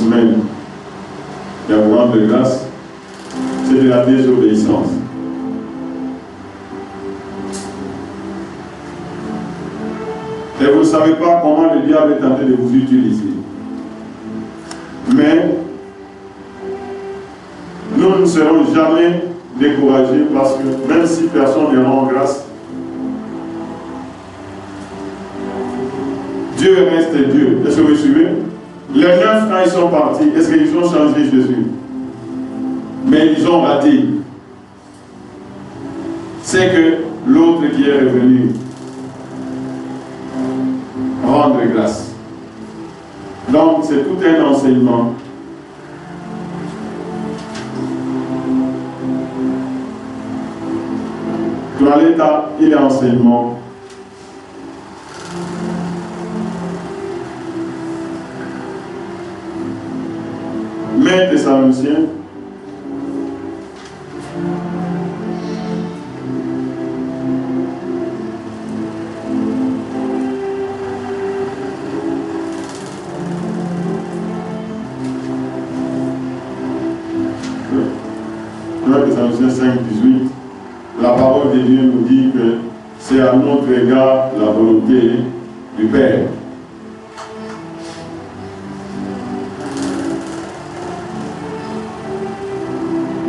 semaine qui a vous rendre grâce, c'est de la désobéissance. Et vous ne savez pas comment le diable est tenté de vous utiliser. Mais nous ne serons jamais découragés parce que même si personne ne rend grâce, Dieu reste Dieu. Est-ce que vous suivez? Les 9, quand ils sont partis, est-ce qu'ils ont changé Jésus? Mais ils ont raté. C'est que l'autre qui est revenu rendre grâce. Donc c'est tout un enseignement. Dans l'état, il y a enseignement. Mais Thessaloniciens, Thessaloniciens 5, 18, la parole de Dieu nous dit que c'est à notre égard la volonté du Père.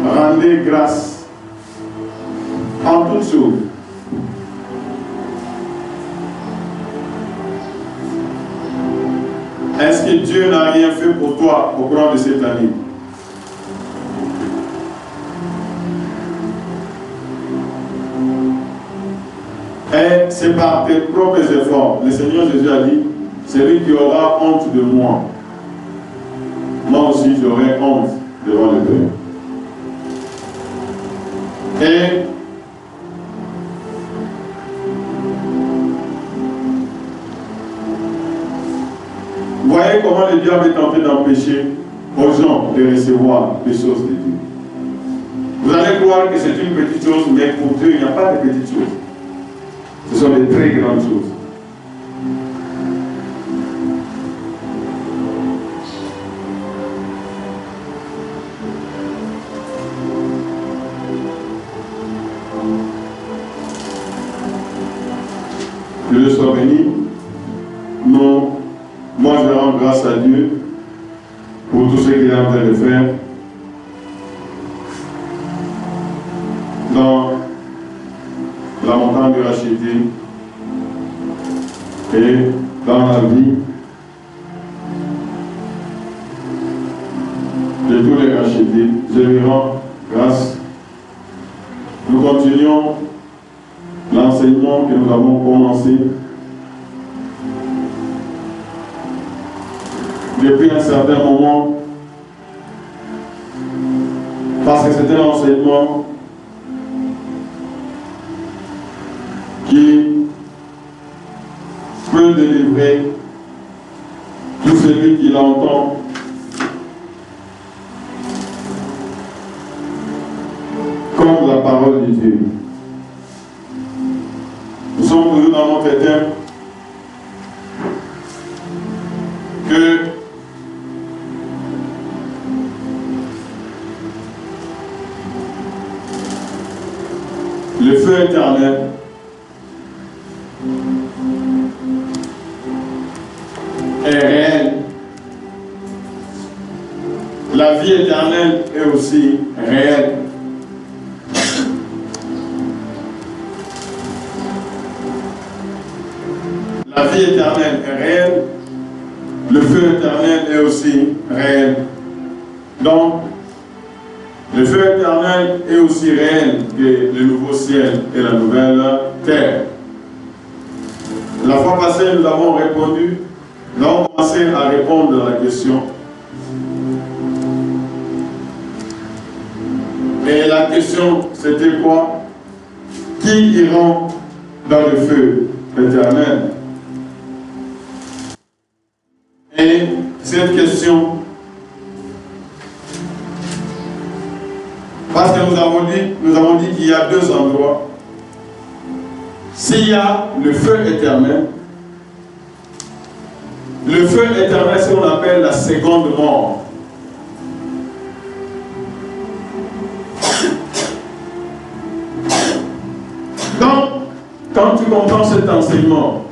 Rendez grâce en toutes choses. Est-ce que Dieu n'a rien fait pour toi au cours de cette année? Et c'est par tes propres efforts. Le Seigneur Jésus a dit, celui qui aura honte de moi, moi aussi j'aurai honte devant le Père. Et voyez comment le diable est tenté d'empêcher aux gens de recevoir les choses de Dieu. Vous allez croire que c'est une petite chose, mais pour Dieu, il n'y a pas de petites choses. Ce sont de très grandes choses. Que Dieu soit béni. Non, moi je rends grâce à Dieu pour tout ce qu'il est en train de faire dans la montagne de racheter et dans la vie de tous les rachetés. Je lui rends grâce. Nous continuons l'enseignement que nous avons commencé depuis un certain moment, parce que c'est un enseignement qui peut délivrer tout celui qui l'entend comme la parole de Dieu. Nous sommes toujours dans notre thème que le feu éternel est réel. La vie éternelle est aussi réelle. La vie éternelle est réelle. Le feu éternel est aussi réel. Donc, le feu éternel est aussi réel que le nouveau ciel et la nouvelle terre. La fois passée, nous avons répondu, nous avons commencé à répondre à la question. Et la question, c'était quoi? Qui ira dans le feu éternel? Et cette question, parce que nous avons dit qu'il y a deux endroits. S'il y a le feu éternel, le Le feu éternel, c'est ce qu'on appelle la seconde mort. Donc, quand tu comprends cet enseignement,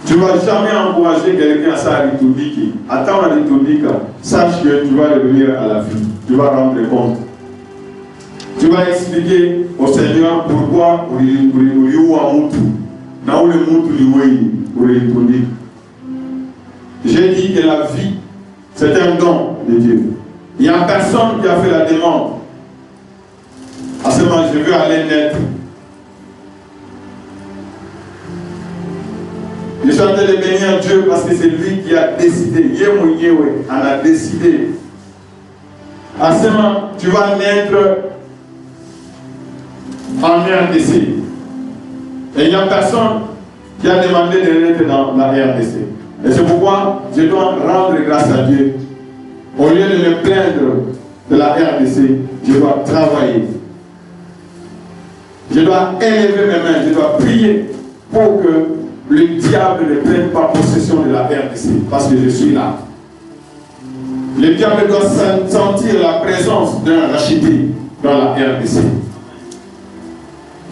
tu ne vas jamais encourager quelqu'un à ça litodique. Attends la litodique, sache que tu vas revenir à la vie. Tu vas rendre compte. Tu vas expliquer au Seigneur pourquoi j'ai dit que la vie, c'est un don de Dieu. Il n'y a personne qui a fait la demande. À ce moment, je veux aller naître. Je suis en train de bénir Dieu parce que c'est lui qui a décidé. Yewe en a décidé. À ce moment, tu vas naître en RDC. Et il n'y a personne qui a demandé de naître dans la RDC. Et c'est pourquoi je dois rendre grâce à Dieu. Au lieu de me plaindre de la RDC, je dois travailler. Je dois élever mes mains, je dois prier pour que le diable ne prenne pas possession de la RDC, parce que je suis là. Le diable doit sentir la présence d'un racheté dans la RDC.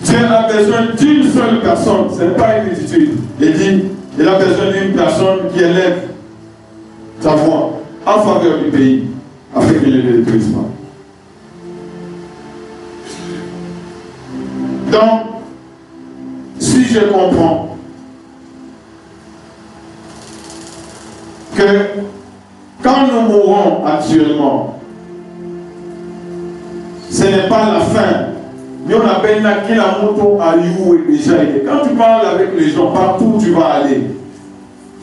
Dieu a besoin d'une seule personne, ce n'est pas une multitude. Il dit, il a besoin d'une personne qui élève sa voix en faveur du pays, afin qu'il ne le détruise pas. Donc, si je comprends que quand nous mourrons actuellement, ce n'est pas la fin. Mais on appelle la moto à you déjà. Quand tu parles avec les gens, partout où tu vas aller,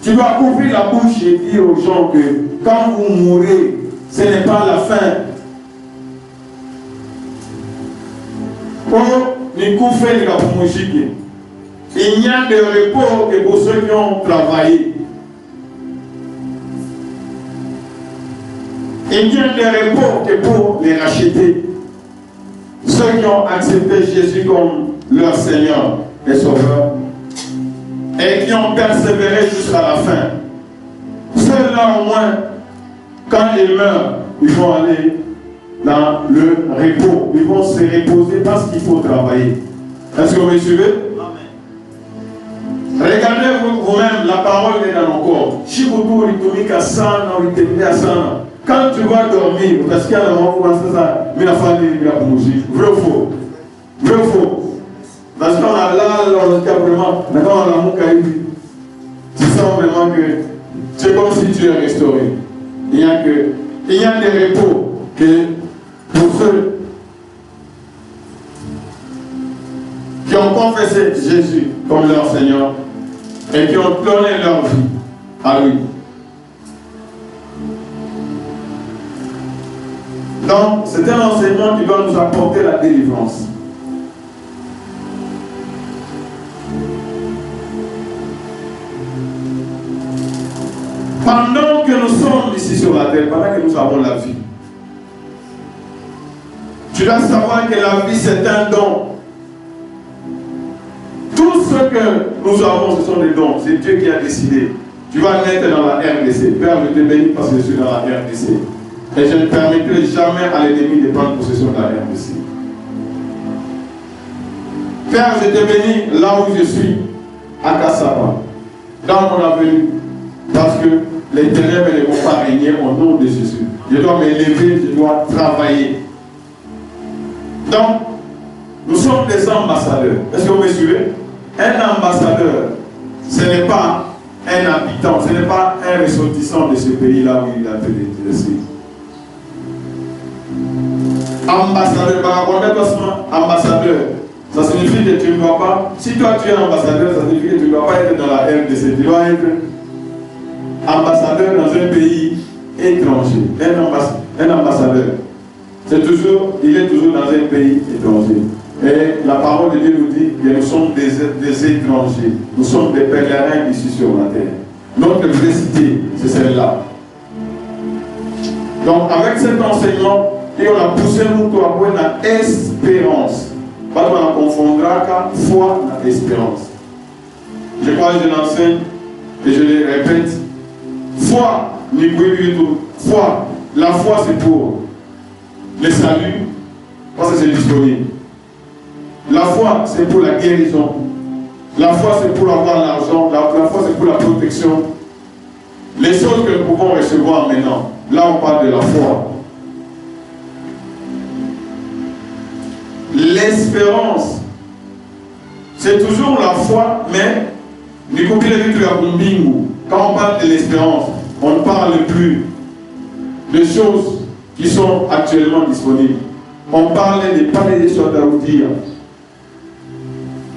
tu dois ouvrir la bouche et dire aux gens que quand vous mourrez, ce n'est pas la fin. Il n'y a de repos que pour ceux qui ont travaillé. Il n'y a de repos que pour les racheter. Ceux qui ont accepté Jésus comme leur Seigneur et Sauveur et qui ont persévéré jusqu'à la fin. Ceux-là au moins, quand ils meurent, ils vont aller dans le repos. Ils vont se reposer parce qu'il faut travailler. Est-ce que vous me suivez? Regardez vous-même, la parole est dans nos corps. Quand tu vas dormir, parce qu'il y a un moment où ça, mais la famille va bouger. Vrai ou faux? Vrai ou faux? Parce qu'on a là, on a vraiment, maintenant on a mon cahier. Tu sens vraiment que c'est comme si tu es restauré. Il y a des repos que pour ceux qui ont confessé Jésus comme leur Seigneur et qui ont donné leur vie à lui. Donc, c'est un enseignement qui va nous apporter la délivrance. Pendant que nous sommes ici sur la terre, pendant que nous avons la vie, tu dois savoir que la vie c'est un don. Tout ce que nous avons, ce sont des dons. C'est Dieu qui a décidé. Tu vas naître dans la RDC. Père, je te bénis parce que je suis dans la RDC. Et je ne permettrai jamais à l'ennemi de prendre possession de la RDC. Père, je te bénis là où je suis, à Kassaba, dans mon avenue, parce que les ténèbres ne vont pas régner au nom de Jésus. Je dois m'élever, je dois travailler. Donc, nous sommes des ambassadeurs. Est-ce que vous me suivez? Un ambassadeur, ce n'est pas un habitant, ce n'est pas un ressortissant de ce pays-là où il a été détruit. Ambassadeur, ça signifie que tu ne dois pas, si toi tu es ambassadeur, ça signifie que tu ne dois pas être dans la RDC, tu dois être ambassadeur dans un pays étranger. Un ambassadeur, il est toujours dans un pays étranger. Et la parole de Dieu nous dit que nous sommes des étrangers, nous sommes des pèlerins ici sur la terre. Notre vraie cité, c'est celle-là. Donc avec cet enseignement, et on a poussé nous à avoir une espérance. Parce qu'on confondra qu'à foi et espérance. Je crois que je l'enseigne et je le répète, foi, foi, la foi c'est pour le salut, parce que c'est disponible. La foi c'est pour la guérison. La foi c'est pour avoir l'argent. La foi c'est pour la protection. Les choses que nous pouvons recevoir maintenant, là on parle de la foi. L'espérance, c'est toujours la foi, mais quand on parle de l'espérance, on ne parle plus de choses qui sont actuellement disponibles. On parle de parler des choses à vous dire.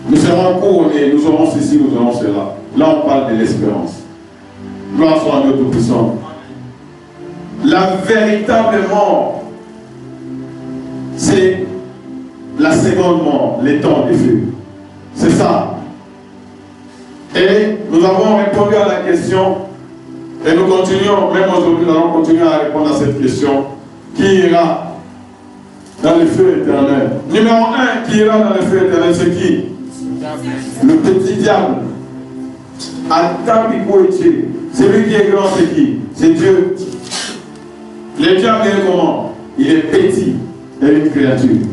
Nous serons couronnés, nous aurons ceci, nous aurons cela. Là, on parle de l'espérance. Gloire soit à Dieu Tout-Puissant. La véritable mort, c'est la seconde mort, les temps des feux. C'est ça. Et nous avons répondu à la question, et nous continuons, même aujourd'hui, nous allons continuer à répondre à cette question. Qui ira dans le feu éternel? Numéro 1, qui ira dans le feu éternel, c'est qui? Le petit diable. Celui qui est grand, c'est qui? C'est Dieu. Le diable est comment? Il est petit et une créature.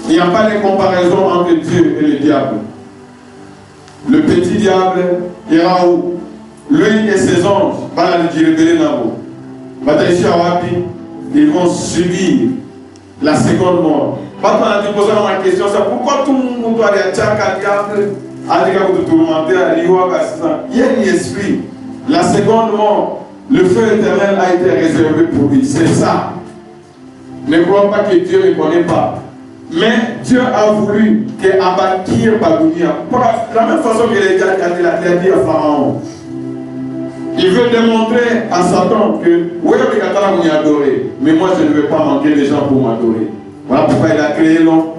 Il n'y a pas de comparaison entre Dieu et le diable. Le petit diable ira où? Lui et ses anges, ils vont subir la seconde mort. Quand on a posé ma question, c'est pourquoi tout le monde doit aller à Tchaka, diable, à de tourmenter, à l'Iwa, il y a un esprit. La seconde mort, le feu éternel a été réservé pour lui. C'est ça. Ne crois pas que Dieu ne connaît pas. Mais Dieu a voulu que Abakir Bagounia, de la même façon qu'il a dit à Pharaon, il veut démontrer à Satan que oui, on est adoré, mais moi je ne vais pas manquer les gens pour m'adorer. Voilà pourquoi il a créé l'homme.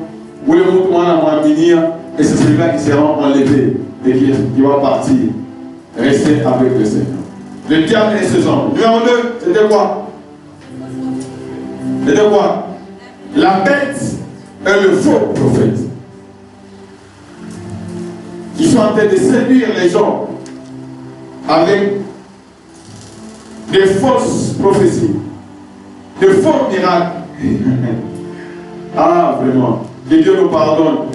Où le monde a et c'est celui-là qui sera enlevé et qui va partir, rester avec le Seigneur. Le diable et ses anges. Numéro 2, c'était quoi? C'était quoi? La bête et le faux prophète. Ils sont en train de séduire les gens avec des fausses prophéties, de faux miracles. Ah, vraiment. Que Dieu nous pardonne.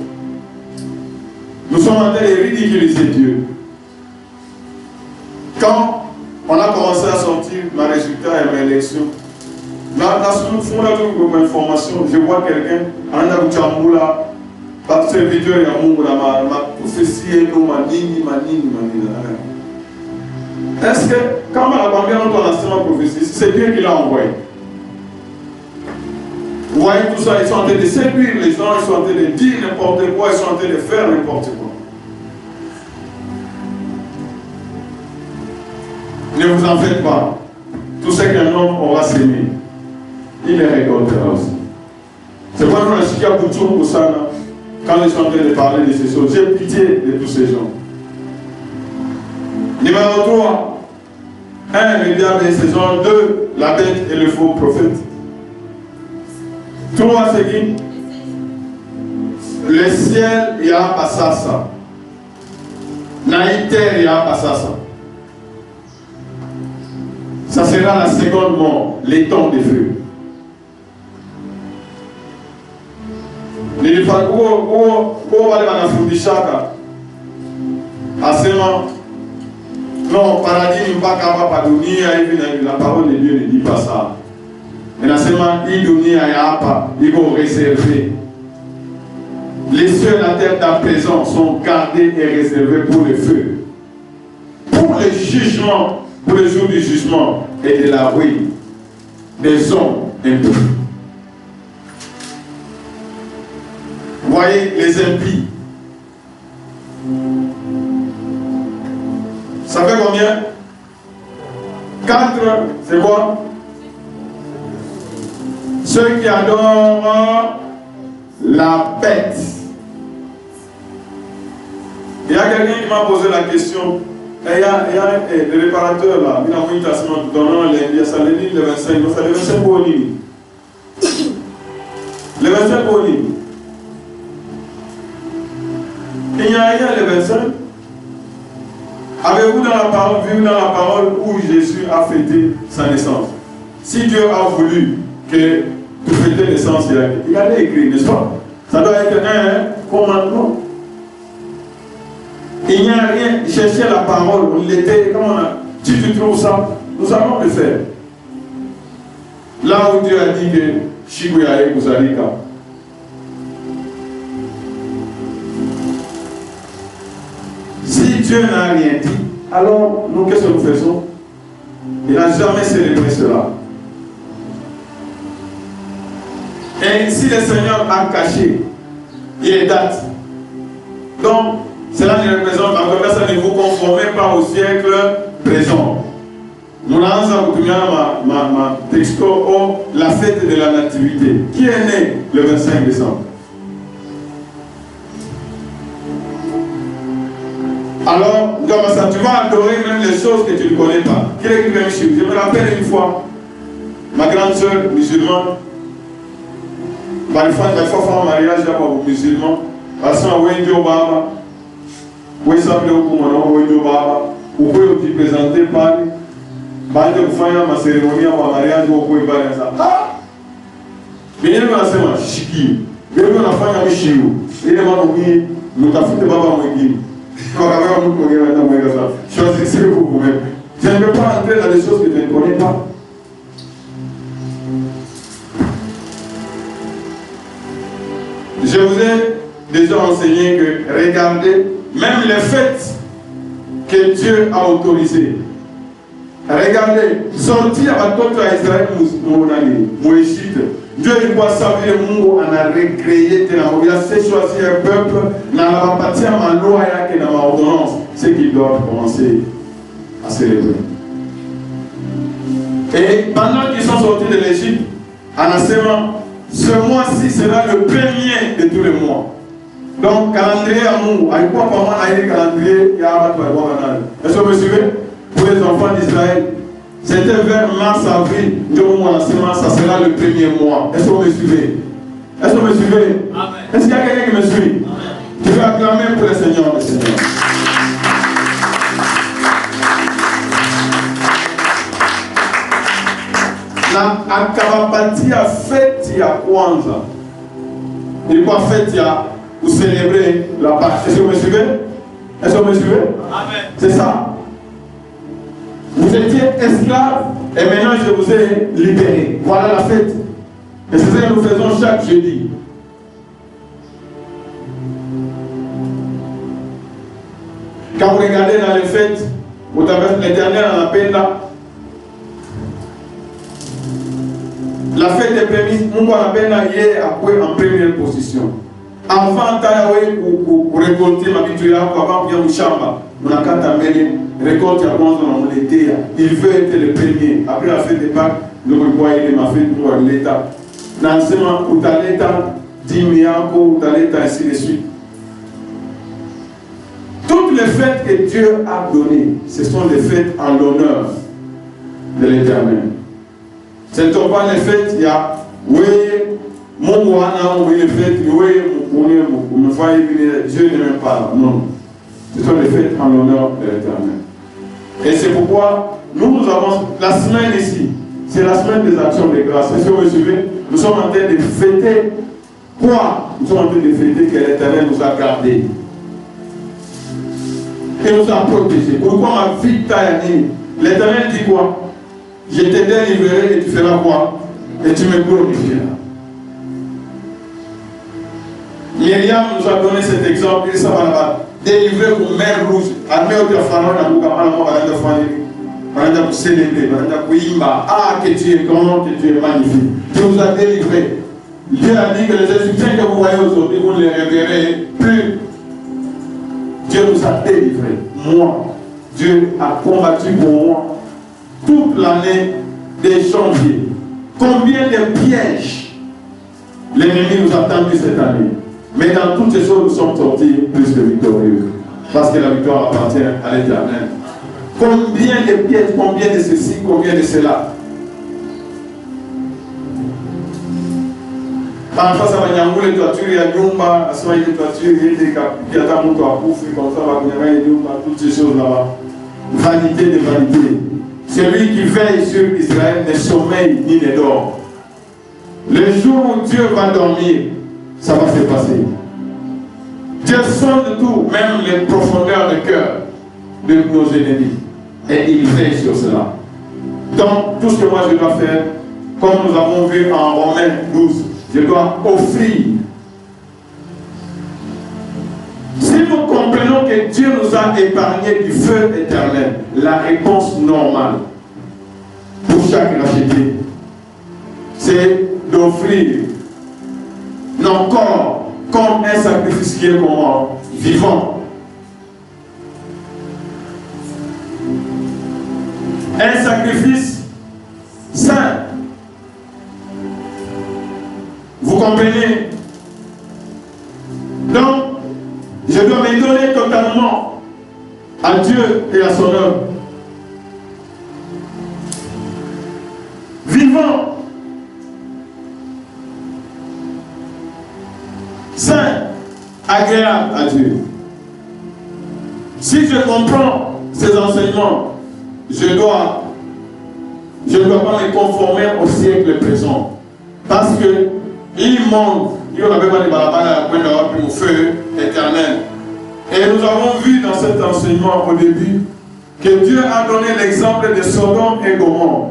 Nous sommes en train de ridiculiser Dieu. Quand on a commencé à sortir mes résultats et mes élections, là, comme information, je vois quelqu'un, parce que vidéo il y a ma prophétie et est-ce que quand on a combien on a ma prophétie, c'est Dieu qui l'a envoyé? Vous voyez tout ça, ils sont en train de séduire les gens, ils sont en train de dire n'importe quoi, ils sont en train de faire n'importe quoi. Ne vous en faites pas. Tout ce qu'un homme aura sémé, il les récoltera aussi. C'est pourquoi nous avons dit pour ça, quand ils sont en train de parler de ces choses, j'ai pitié de tous ces gens. Numéro 3, 1, le diable et ses anges. 2, la bête et le faux prophète. 3, c'est qui? Le ciel, il y a pas ça. Naïter, il y a pas ça. Ça sera la seconde mort, les temps de feu. Les fois où on va aller dans la Foudishaka, non, paradis n'est pas capable de donner, la parole de Dieu ne dit pas ça. Mais la semaine, il donne à Yapa, il va réserver. Les cieux et la terre d'à présent sont gardés et réservés pour le feu. Pour le jugement, pour le jour du jugement et de la ruine des hommes impies. Voyez les impies. Ça fait combien? 4, c'est quoi? Ceux qui adorent la bête. Il y a quelqu'un qui m'a posé la question. Il y a le réparateur là, il a mis un donnant lundi, ça le dit le 25, le 25 pour lui. Le 25 pour lui. Il y a le 25. Avez-vous dans la parole, vu dans la parole où Jésus a fêté sa naissance? Si Dieu a voulu que tu fêtes la naissance, il allait écrire, n'est-ce pas? Ça doit être un commandement. Il n'y a rien, chercher la parole, on l'était, comment on a, si tu trouves ça, nous allons le faire. Là où Dieu a dit que Shibuyae Kuzalika. Si Dieu n'a rien dit, alors nous, qu'est-ce que nous faisons? Il n'a jamais célébré cela. Et si le Seigneur a caché les dates, donc cela ne représente, en tout cas, ça ne vous conformez pas au siècle présent. Nous avons ma texto, la fête de la nativité. Qui est né le 25 décembre? Alors, dans ça, tu vas adorer même les choses que tu ne connais pas. Je me rappelle une fois, ma grande soeur musulmane, parfois faire un mariage avec un musulman, parce qu'on a dit au Baba, où il s'appelait au Koumanon, où il dit au Baba, où il peut présenter par lui. Quand vous faites ma cérémonie à mariage, vous pouvez parler ça. Ah! Mais il y a un sément, chiqui. Il y a un enfant qui est chiou. Il y a un enfant qui est nous avons fait Baba Mouiki. Quand on a un peu de ça, choisissez-vous vous-même. Je ne veux pas entrer dans des choses que je ne connais pas. Je vous ai déjà enseigné que regardez, même les fêtes que Dieu a autorisées. Regardez, sortir à d'autres à Israël, mon Égypte. Dieu il doit savoir Mungu en a recréé, il a choisi un peuple, n'a pas parti à ma loi et à ma ordonnance, c'est qu'il doit commencer à célébrer. Et pendant qu'ils sont sortis de l'Égypte, en enseignement, ce mois-ci sera le premier de tous les mois. Donc, calendrier à Mungu, à quoi pas mal à calendrier, il y a un peu. Est-ce que vous me suivez? Pour les enfants d'Israël, c'était vers mars-avril, ça sera le premier mois. Est-ce que vous me suivez? Est-ce que vous me suivez? Est-ce qu'il y a quelqu'un qui me suit? Amen. Je vais acclamer pour le Seigneur, le Seigneur. La Akabapati a fait il y a Kwanza. Il a fait il y a pour célébrer la Pâque. Est-ce que vous me suivez? Est-ce que vous me suivez? Amen. C'est ça. Vous étiez esclaves et maintenant je vous ai libérés. Voilà la fête. Et c'est ça que nous faisons chaque jeudi. Quand vous regardez dans les fêtes, vous avez l'Éternel en appelle là. La fête est permise, on appelle là hier en première position. Avant pour récolter ma vie, avant bien au chamba. On a quand récolte à Kwanza dans l'été. Il veut être le premier. Après la fête des Pâques, le recueil de ma fête pour l'État. Dans le semaine où tu as l'État, 10 milliards, où tu as l'État, ainsi de suite. Toutes les fêtes que Dieu a données, ce sont des fêtes en l'honneur de l'Éternel. Ce ne sont pas les fêtes, il y a, oui, mon Wana, oui, les fêtes, oui, mon foyer, Dieu ne m'aime pas. Non. Ce sont les fêtes en l'honneur de l'Éternel. Et c'est pourquoi nous avons la semaine ici. C'est la semaine des actions de grâce. Est-ce que vous me suivez? Nous sommes en train de fêter quoi? Nous sommes en train de fêter que l'Éternel nous a gardés. Et nous a protégés. Pourquoi ma vie t'a aimé? L'Éternel dit quoi? Je t'ai délivré et tu feras quoi? Et tu me glorifieras. Myriam nous a donné cet exemple. Il s'en va délivré pour mer rouge. Armée au Pharaon, pour célébrer, ah, que tu es grand, que tu es magnifique. Tu nous as délivré. Dieu a dit que les Égyptiens que vous voyez aujourd'hui, vous ne les reverrez plus. Dieu nous a délivrés. Moi, Dieu a combattu pour moi toute l'année de janvier. Combien de pièges l'ennemi nous a tendu cette année? Mais dans toutes ces choses, nous sommes sortis plus que victorieux. Parce que la victoire appartient à l'Éternel. Combien de pièges, combien de ceci, combien de cela? Parfois, ça va y avoir les toitures, il y a Nyumba, il y a des toitures, il y a des toitures, comme ça, toutes ces choses là-bas. vanité de vanité. Celui qui veille sur Israël ne sommeille ni ne dort. Le jour où Dieu va dormir, ça va se passer. Dieu sonde tout, même les profondeurs de cœur de nos ennemis. Et il veille sur cela. Donc, tout ce que moi je dois faire, comme nous avons vu en Romains 12, je dois offrir. Si nous comprenons que Dieu nous a épargné du feu éternel, la réponse normale pour chaque racheté, c'est d'offrir nos corps comme un sacrifice qui est comment? Vivant. Un sacrifice saint. Vous comprenez? Donc, je dois me donner totalement à Dieu et à son œuvre. Vivant. Saint, agréable à Dieu. Si je comprends ces enseignements, je ne dois pas me conformer au siècle présent. Parce que il manque, il y en avait pas de balabala d'avoir pris au feu éternel. Et nous avons vu dans cet enseignement au début que Dieu a donné l'exemple de Sodome et Gomorrhe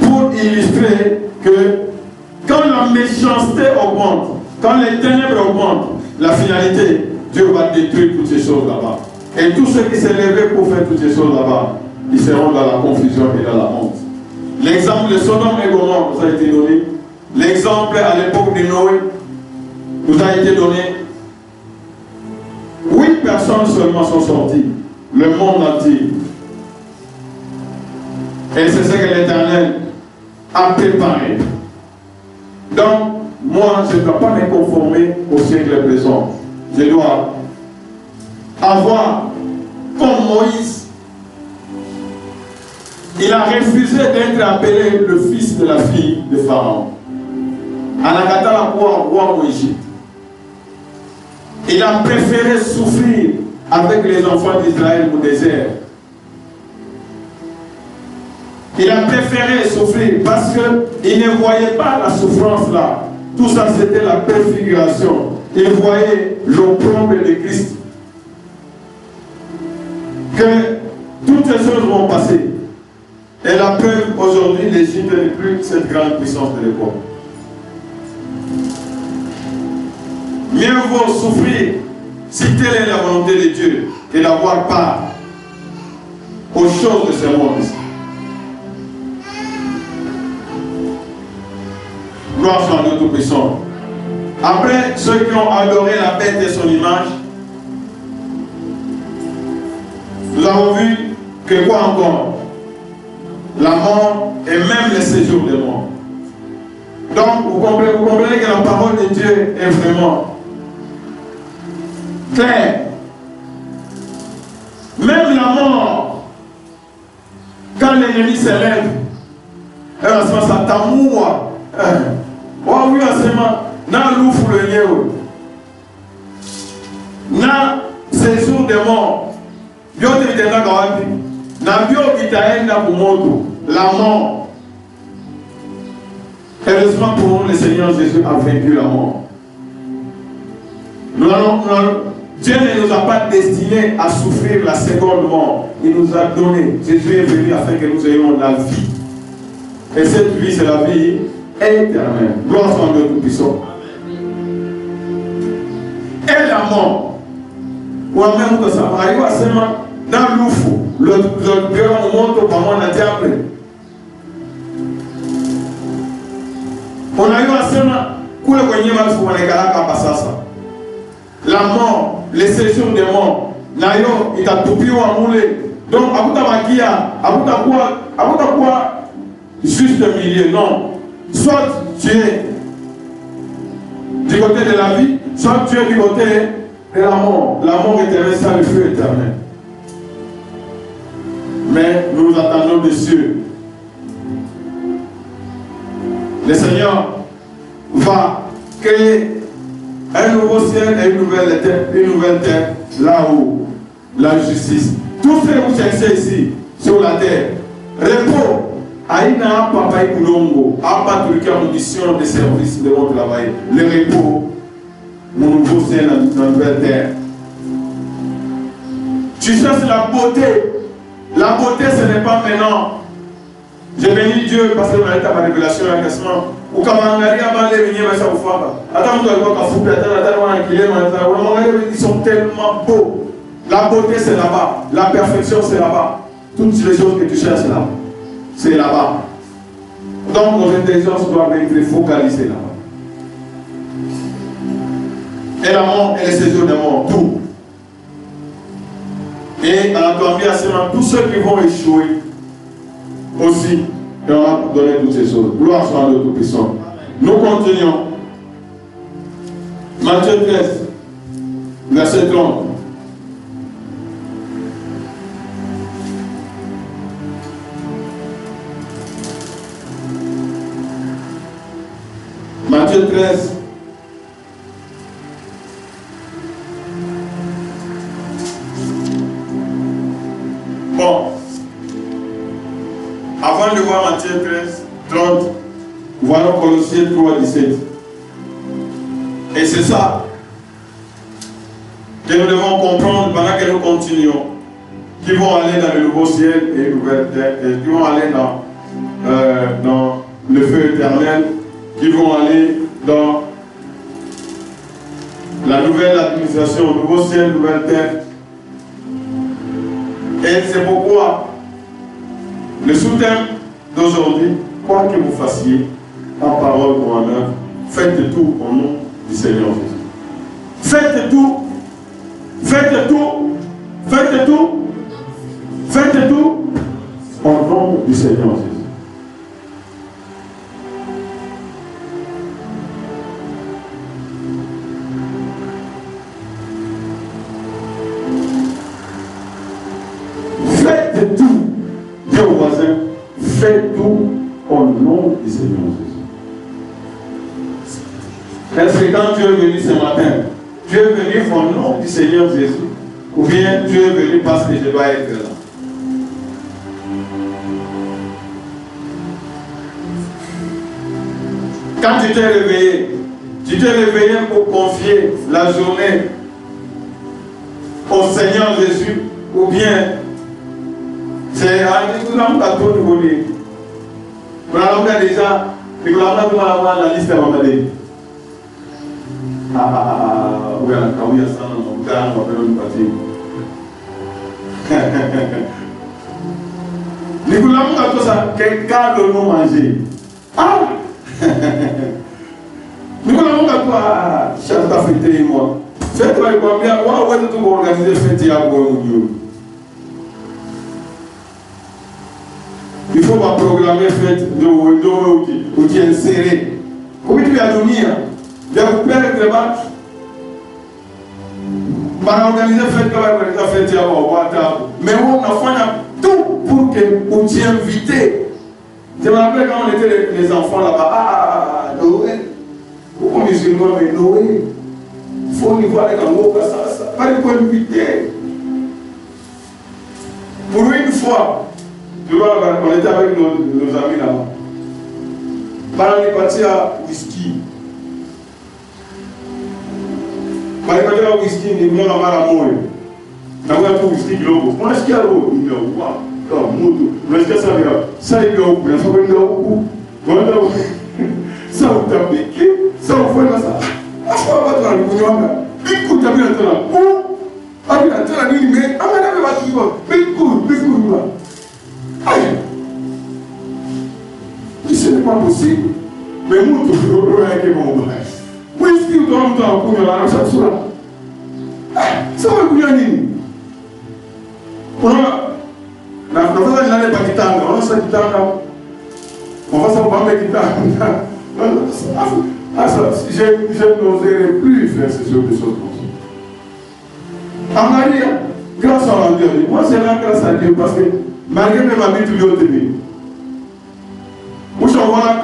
pour illustrer que quand la méchanceté augmente, quand les ténèbres augmentent, la finalité, Dieu va détruire toutes ces choses là-bas. Et tous ceux qui s'est levé pour faire toutes ces choses là-bas, ils seront dans la confusion et dans la honte. L'exemple de Sodome et Gomorrhe nous a été donné. L'exemple à l'époque de Noé nous a été donné. 8 personnes seulement sont sorties. Le monde entier. Et c'est ce que l'Éternel a préparé. Donc, moi, je ne dois pas me conformer au siècle présent. Je dois avoir, comme Moïse, il a refusé d'être appelé le fils de la fille de Pharaon. Anakata roi en Égypte. Il a préféré souffrir avec les enfants d'Israël au désert. Il a préféré souffrir parce qu'il ne voyait pas la souffrance là. Tout ça c'était la préfiguration. Il voyait l'opprobre de Christ. Que toutes ces choses vont passer. Et la preuve aujourd'hui, l'Égypte n'est plus cette grande puissance de l'époque. Mieux vaut souffrir si telle est la volonté de Dieu que d'avoir part aux choses de ce monde. Gloire soit à Dieu Tout-Puissant. Après, ceux qui ont adoré la bête et son image, nous avons vu que quoi encore? La mort et même le séjour des morts. Donc, vous comprenez que la parole de Dieu est vraiment claire. Même la mort, quand l'ennemi s'élève, ça t'amour. Oh oui, na loufu le yéo. Na séjour des morts. Bio te vitenda kawapi. Na bio kitaenda kumoto. La mort. Heureusement pour nous, le Seigneur Jésus a vaincu la mort. Dieu ne nous a pas destinés à souffrir la seconde mort. Il nous a donné. Jésus est venu afin que nous ayons la vie. Et cette vie, c'est la vie éternelle. Gloire soit à Dieu Tout-Puissant. Et la mort. Ou même que ça arrive à seulement dans l'oufou. Le bureau monte au parlement de diable. On a eu à seulement la mort, le séjour des morts. Nayo, il a tout pris ou amoulé. Donc, à quoi juste le milieu, non. Soit tu es du côté de la vie, soit tu es du côté de la mort. La mort éternelle, c'est le feu éternel. Mais nous nous attendons des cieux. Le Seigneur va créer un nouveau ciel et une nouvelle terre là où la justice. Tout ce que vous cherchez ici, sur la terre, repos, Aïna, Papa, Koulongo, Abba, Turquie, condition de service de votre travail. Le repos, mon nouveau ciel, la nouvelle terre. Tu cherches la beauté. La beauté, ce n'est pas maintenant. J'ai béni Dieu parce qu'on a été à ma révélation, à l'encaissement. Ou quand on a venir, ça vous fera. Attends, ils sont tellement beaux. La beauté, c'est là-bas. La perfection, c'est là-bas. Toutes les choses que tu cherches là, c'est là-bas. Donc, nos intelligences doivent être focalisées là-bas. Et la mort, et les séjours de mort, tout. Et à la tous ceux qui vont échouer aussi, et on va donner toutes ces choses. Gloire soit à Dieu Tout-Puissant. Nous continuons. Matthieu 13, verset 30. Matthieu 13. Bon. Avant de voir Matthieu 13, 30, voilà Colossiens 3, 17. Et c'est ça que nous devons comprendre pendant que nous continuons. Qui vont aller dans le nouveau ciel et une nouvelle terre, et qui vont aller dans le feu éternel, qui vont aller dans la nouvelle administration, nouveau ciel, nouvelle terre. Et c'est pourquoi le sous-thème d'aujourd'hui, quoi que vous fassiez, en parole ou en œuvre, faites tout au nom du Seigneur Jésus. Faites tout, faites tout, faites tout, faites tout au nom du Seigneur Jésus. Faites tout. Dis au voisin, faites tout au nom du Seigneur Jésus. Est-ce que quand tu es venu ce matin, tu es venu au nom du Seigneur Jésus, ou bien tu es venu parce que je dois être là? Quand tu t'es réveillé pour confier la journée au Seigneur Jésus, ou bien c'est un gâteau de voler. Vous avez déjà, la liste à regarder. Oui, il y a ça dans mon cas, on va faire une partie. Nicolas, on a tout ça, quelqu'un de nous manger. Ah! Nicolas, on a tout, chef d'Afrique et moi. Faites-toi combien, on va tout organiser, faites-y à vous. Il faut pas programmer fête de window ou qui est serré. Comment tu vas dormir? Il y a beaucoup de matchs. Par organiser fête comme on fait à Ouattara. Mais on a fait tout pour que vous t'y invitez. Je me rappelle quand on était les enfants là-bas. Noël. Pourquoi musulmans, mais Noël? Il faut y voir les grands ça. Pas de quoi inviter. Pour une fois. Tu vois, on était avec nos amis là-bas. On est parti à whisky. On est parti à whisky, on est venu à la mort. On a pris whisky de l'eau. On est ce qu'il y a l'eau. Il y a quoi? On est ce qu'il y a ça. Ça, il y a beaucoup. Ça, il y a beaucoup. Ça, on t'a piqué. Ça, on fait ça. Ah, je ne vais pas te le dire. Écoute, tu as vu la tête là. Où? Ah, tu as vu la tête là. Mais, ah, mais, va te dire. Mais, écoute, là. Ce n'est pas possible. Mais moi, je suis avec mon bain. Oui, si tu dois me faire un coup de la chaque fois. Ça va couler en ligne. On va faire l'année pas quitter. On va faire quitter. On va faire quitter. Je n'oserais plus faire ce genre de choses comme ça. En Marie, grâce à Dieu, moi c'est là grâce à Dieu parce que malgré que ma vie toujours tenue. Moi je vois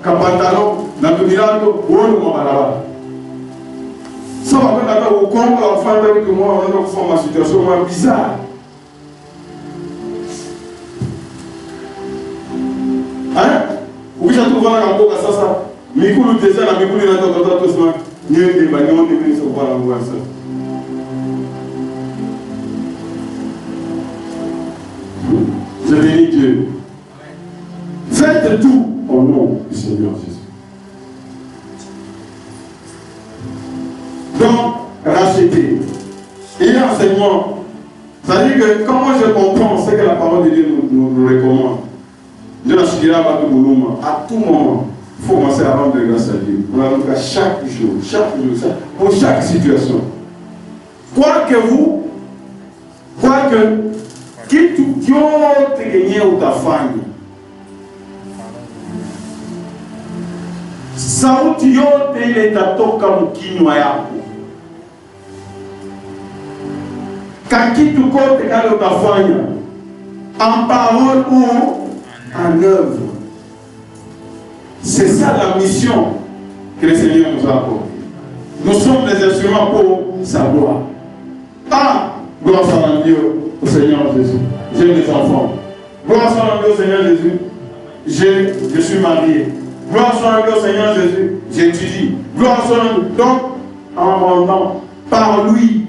qu'un pantalon, dans le mirage, on va là-bas. Ça va faire d'accord au compte, enfin, que moi, on a fait ma situation bizarre. Hein? Oui, j'ai trouvé un rapport à ça. Mais il y a un désert, mais il y a un autre tout ça. Il y a des bagnons, il y a des ça. Je bénis Dieu. Faites tout au nom du Seigneur Jésus. Donc, racheter. Et l'enseignement. C'est-à-dire que quand moi je comprends ce que la parole de Dieu nous recommande, Dieu n'a pas de boulot. À tout moment, il faut commencer à rendre grâce à Dieu. On a chaque jour, pour chaque situation. Quoi que kitu kyote kenye utafanya, sauti yote ile itatoka mkinywa yako. Kakitu kote kale utafanya, en parole ou en œuvre. C'est ça la mission que le Seigneur nous a accordée. Nous sommes des instruments pour sa gloire. Ah, gloire soit à Dieu, au Seigneur Jésus. J'ai des enfants. Gloire soit à Dieu au Seigneur Jésus. Je suis marié. Gloire soit à Dieu au Seigneur Jésus. J'étudie. Gloire soit à Dieu. Donc, en rendant par lui,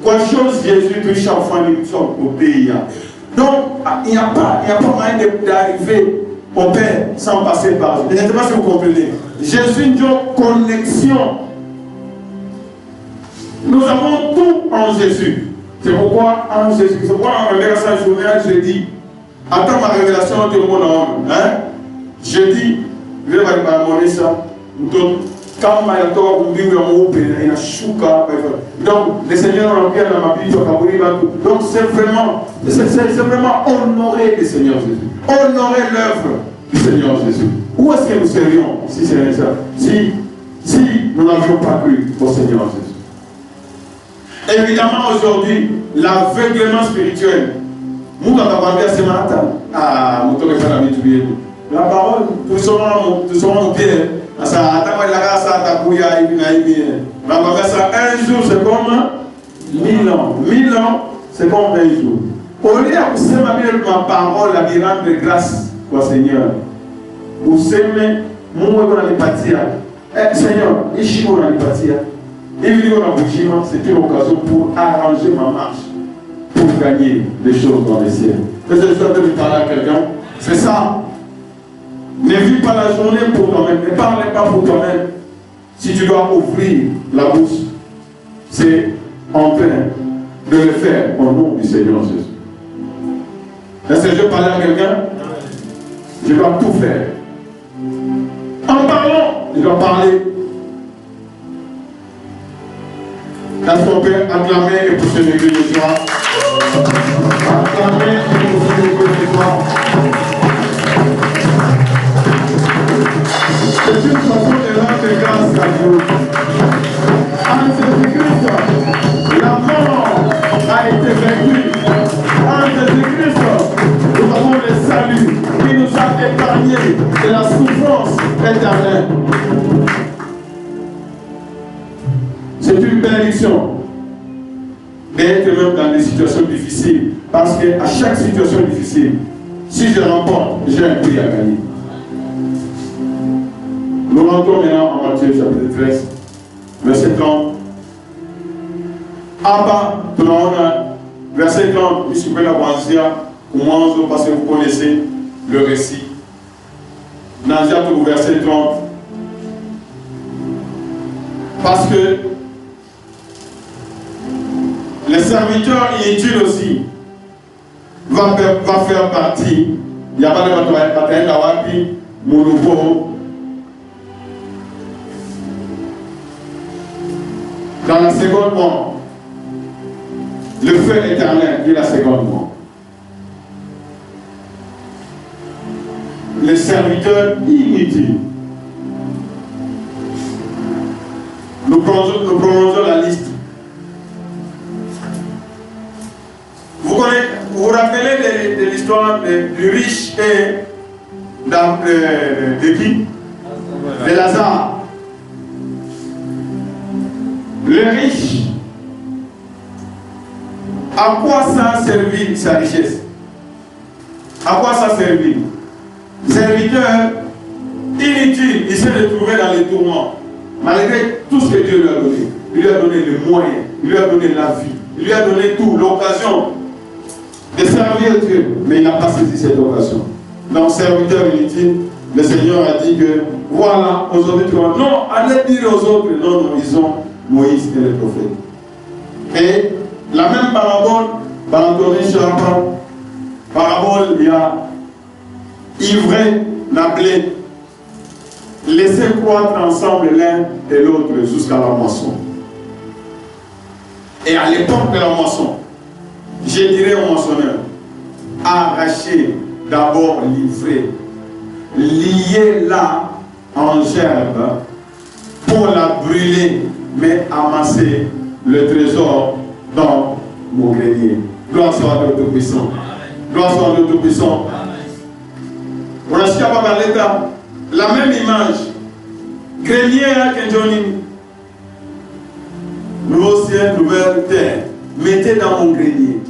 quoi chose Jésus touche enfin au pays. Donc, il n'y a pas moyen d'arriver au Père sans passer par Jésus. Je ne sais pas si vous comprenez. Jésus nous a connexion. Nous avons tout en Jésus. C'est pourquoi en Jésus, c'est pourquoi en révélation journée, je dis, attends ma révélation de mon homme. Hein? Je dis, je vais m'amener ça. Quand donc, le Seigneur a bien dans ma vie, donc c'est vraiment honorer le Seigneur Jésus. Honorer l'œuvre du Seigneur Jésus. Où est-ce que nous serions si c'est ça? Si nous n'avions pas cru au Seigneur Jésus. Évidemment, aujourd'hui, l'aveuglement spirituel. Nous, quand on va ce matin, la parole, nous serons au pied. Un jour, c'est comme 1000 ans. 1000 ans, c'est comme un jour. Au lieu de ma parole, la mirande de grâce au Seigneur. Vous savez, moi, je vais partir. Seigneur, ici, on va partir. C'est une occasion pour arranger ma marche, pour gagner des choses dans les ciels. Est-ce que je dois parler à quelqu'un? C'est ça. Ne vis pas la journée pour toi-même, ne parle pas pour toi-même. Si tu dois ouvrir la bouche, c'est en train de le faire au nom du Seigneur Jésus. Est-ce que je parle à quelqu'un? Je dois tout faire. En parlant, je dois parler. Est-ce qu'on peut acclamer et pousser l'église de joie? Acclamer et pousser l'église de joie. C'est une façon de rendre grâce à Dieu. En Jésus-Christ, la mort a été vaincue. En Jésus-Christ, nous avons le salut qui nous a épargné de la souffrance éternelle. C'est une bénédiction d'être même dans des situations difficiles. Parce qu'à chaque situation difficile, si je remporte, j'ai un prix à gagner. Nous rentrons maintenant en Matthieu chapitre 13, verset 30. Abba, verset 30, puisque vous pouvez l'avancer, parce que vous connaissez le récit. Nazia, au verset 30. Parce que les serviteurs inutiles aussi va faire partie. Il n'y a pas de bataille d'awapi, mon nouveau. Dans la seconde mort, le feu éternel est la seconde mort. Les serviteurs inutiles. Nous prolongeons la liste. Vous vous rappelez de l'histoire du riche et de qui? De Lazare. Le riche, à quoi ça a servi sa richesse? À quoi ça a servi? Serviteur inutile, il s'est retrouvé dans les tourments. Malgré tout ce que Dieu lui a donné. Il lui a donné les moyens, il lui a donné la vie, il lui a donné tout, l'occasion de servir Dieu. Mais il n'a pas saisi cette occasion. Donc, serviteur inutile, le Seigneur a dit que voilà, aujourd'hui tu vas. Non, allez dire aux autres, non, ils ont Moïse et les prophètes. Et la même parabole, par Anthony Charapan, parabole, il y a ivraie, nablé. Laissez croître ensemble l'un et l'autre jusqu'à la moisson. Et à l'époque de la moisson, je dirais au moissonneur, arrachez d'abord l'ivraie, liez-la en gerbe pour la brûler, mais amassez le trésor dans mon grenier. Gloire soit à Dieu Tout-Puissant. Gloire soit à Dieu Tout-Puissant. On a jusqu'à pas l'état. La même image. Grenier à Kenjoni. Nouveau ciel, nouvelle terre. Mettez dans mon grenier.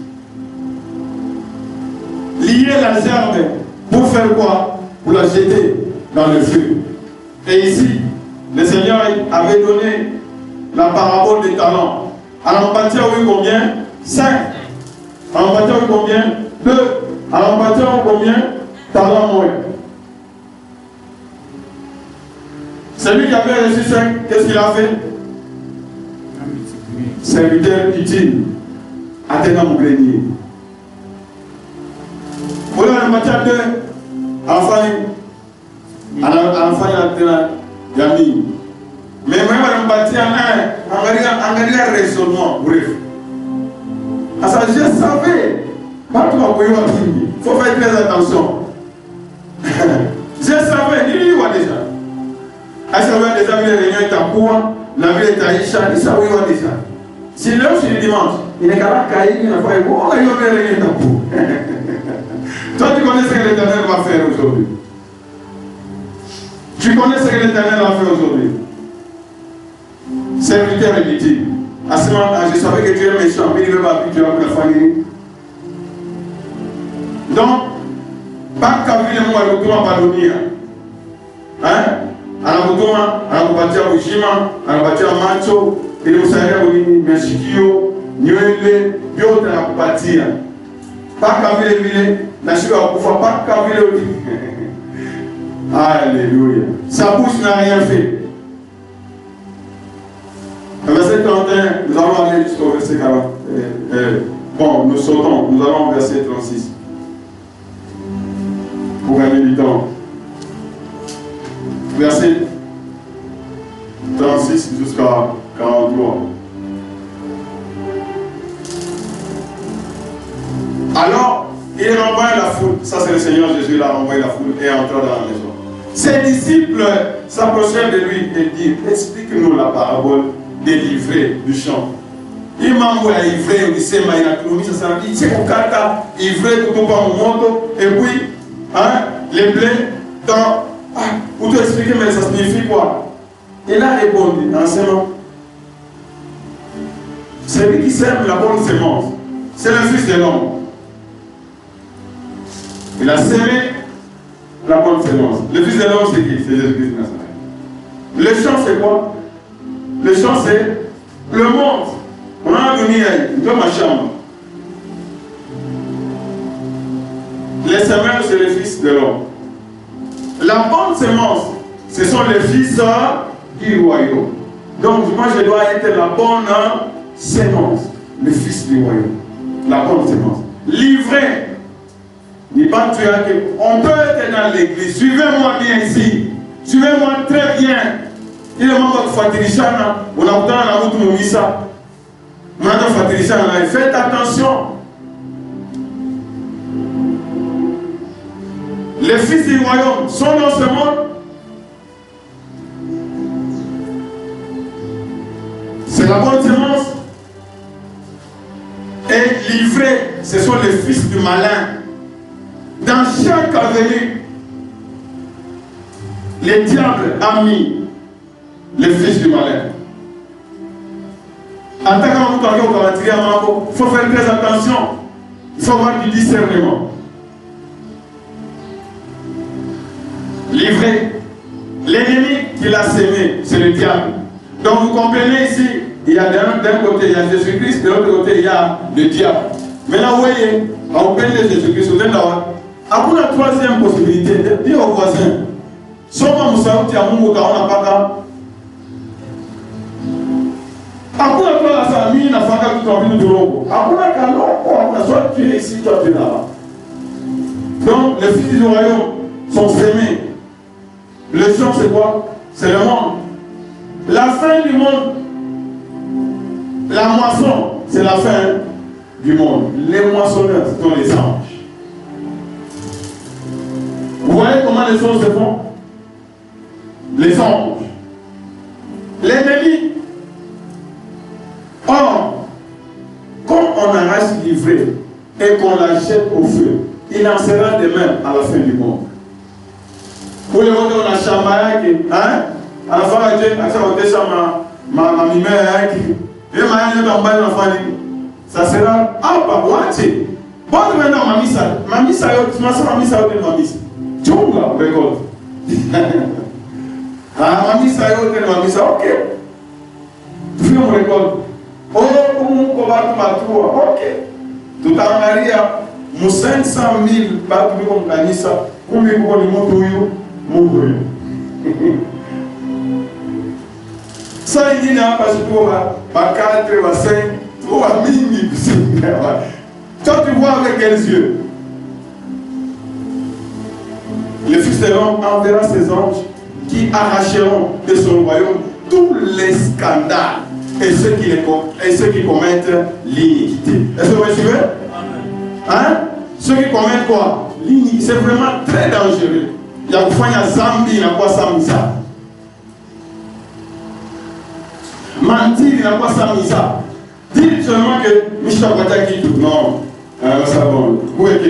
Liez la gerbe. Pour faire quoi? Pour la jeter dans le feu. Et ici, le Seigneur avait donné la parabole des talents. Alors, on bâtit combien? 5. Alors, on bâtit combien? 2. Alors, on bâtit combien? Talents moins. Celui qui avait reçu 5, qu'est-ce qu'il a fait? Serviteur utile. Atteint mon grenier. Voilà, on bâtit 2. Enfin, il a mis. Mais même on bâtit un raisonnement, bref. À ça, je savais. Partout il faut faire très attention. Je savais, il y a déjà. À ce moment déjà, il est à Koua, la ville est à Isha, il savait déjà. Si l'heure sur le dimanche, il n'est qu'à la caille, il n'a pas eu, oh, il va rien à Koua. Toi, tu connais ce que l'Éternel va faire aujourd'hui. Tu connais ce que l'Éternel va faire aujourd'hui. Serviteur inutile. À ce moment-là, je savais que tu es méchant, mais il ne veut pas que tu as la famille. Donc, pas qu'à vu les mots à l'automne à Balonia. Hein? À l'automne, à l'automne, à Ujima, à l'automne, à Macho, et le Moussaya, à Meshikio, Nyuele, Biota, à Kupatia. Pas qu'à vu les villes, n'a pas qu'à vu les villes. Alléluia. Sa bouche n'a rien fait. Verset 31, nous allons aller jusqu'au verset 40. Bon, nous sautons, nous allons au verset 36. Pour gagner du temps. Verset 36 jusqu'à 43. Alors, il renvoie la foule. Ça, c'est le Seigneur Jésus, il a renvoyé la foule et entra dans la maison. Ses disciples s'approchèrent de lui et dirent, explique-nous la parabole des livrets du champ. Il m'a envoyé à livrer, il s'est mis à la ça s'est dit, c'est mon kata, livré tout au mon moto, et puis, hein, les blés, dans. Ah, pour te expliquer, mais ça signifie quoi? Il a répondu en sémant. Celui qui sème la bonne sémence, c'est le Fils de l'homme. Il a sémé la bonne sémence. Le Fils de l'homme, c'est qui? C'est Jésus-Christ de Nazareth. Le champ, c'est quoi? Le champ, c'est le monde. On a donné dans ma chambre. Les semeurs, c'est les fils de l'homme. La bonne sémence, ce sont les fils du royaume. Donc, moi, je dois être la bonne sémence, le fils du royaume. La bonne sémence. Livré. On peut être dans l'église. Suivez-moi bien ici. Suivez-moi très bien. Il est membre de Fatirishana. On a autant la route Moumissa. Maintenant, Fatirishana, faites attention. Les fils du royaume sont dans ce monde. C'est la bonne sémence. Et livrés, ce sont les fils du malin. Dans chaque avenue, les diables ont mis les fils du malin. En tant que il faut faire très attention. Il faut avoir du discernement. Livré. L'ennemi qui l'a sémé, c'est le diable. Donc vous comprenez ici, il y a d'un côté il y a Jésus-Christ, de l'autre côté il y a le diable. Maintenant vous voyez, on peine de Jésus-Christ, vous êtes là. Après la troisième possibilité, dire au voisin, Soma Moussaouti à Mungu Kaona Paka. Après la famille, la famille qui tombe du robot. Après la canon, soit tu es ici, toi tu es là-bas. Donc les fils du royaume sont sémés. Le champ c'est quoi? C'est le monde. La fin du monde, la moisson, c'est la fin du monde. Les moissonneurs, ce sont les anges. Vous voyez comment les choses se font? Les anges. L'ennemi. Or, comme on arrache l'ivrée et qu'on la jette au feu, il en sera de même à la fin du monde. Pour les gens qui ont la chambre, hein? À la fin, ma mimère, ça sera pas moitié. Bon, maintenant, mamisa, tu regarde. Ah, mamisa, ok. Tu me regardes. Oh, ok. Tout en arrière, 500 000 battus comme Kanissa, combien de monde ça, il n'y a pas de toi, pas 4, pas 5, 3 000. Toi, tu vois avec quels yeux? Le Fils de l'homme enverra ses anges qui arracheront de son royaume tous les scandales et ceux qui commettent l'iniquité. Est-ce que vous me suivez? Hein? Ceux qui commettent quoi? L'iniquité. C'est vraiment très dangereux. Il y a Zambi, il y a quoi Samisa? Mentir, il n'y a pas ça mis ça. Dites seulement que Michel Bata qui tout. Non, ça bon. Où est-ce que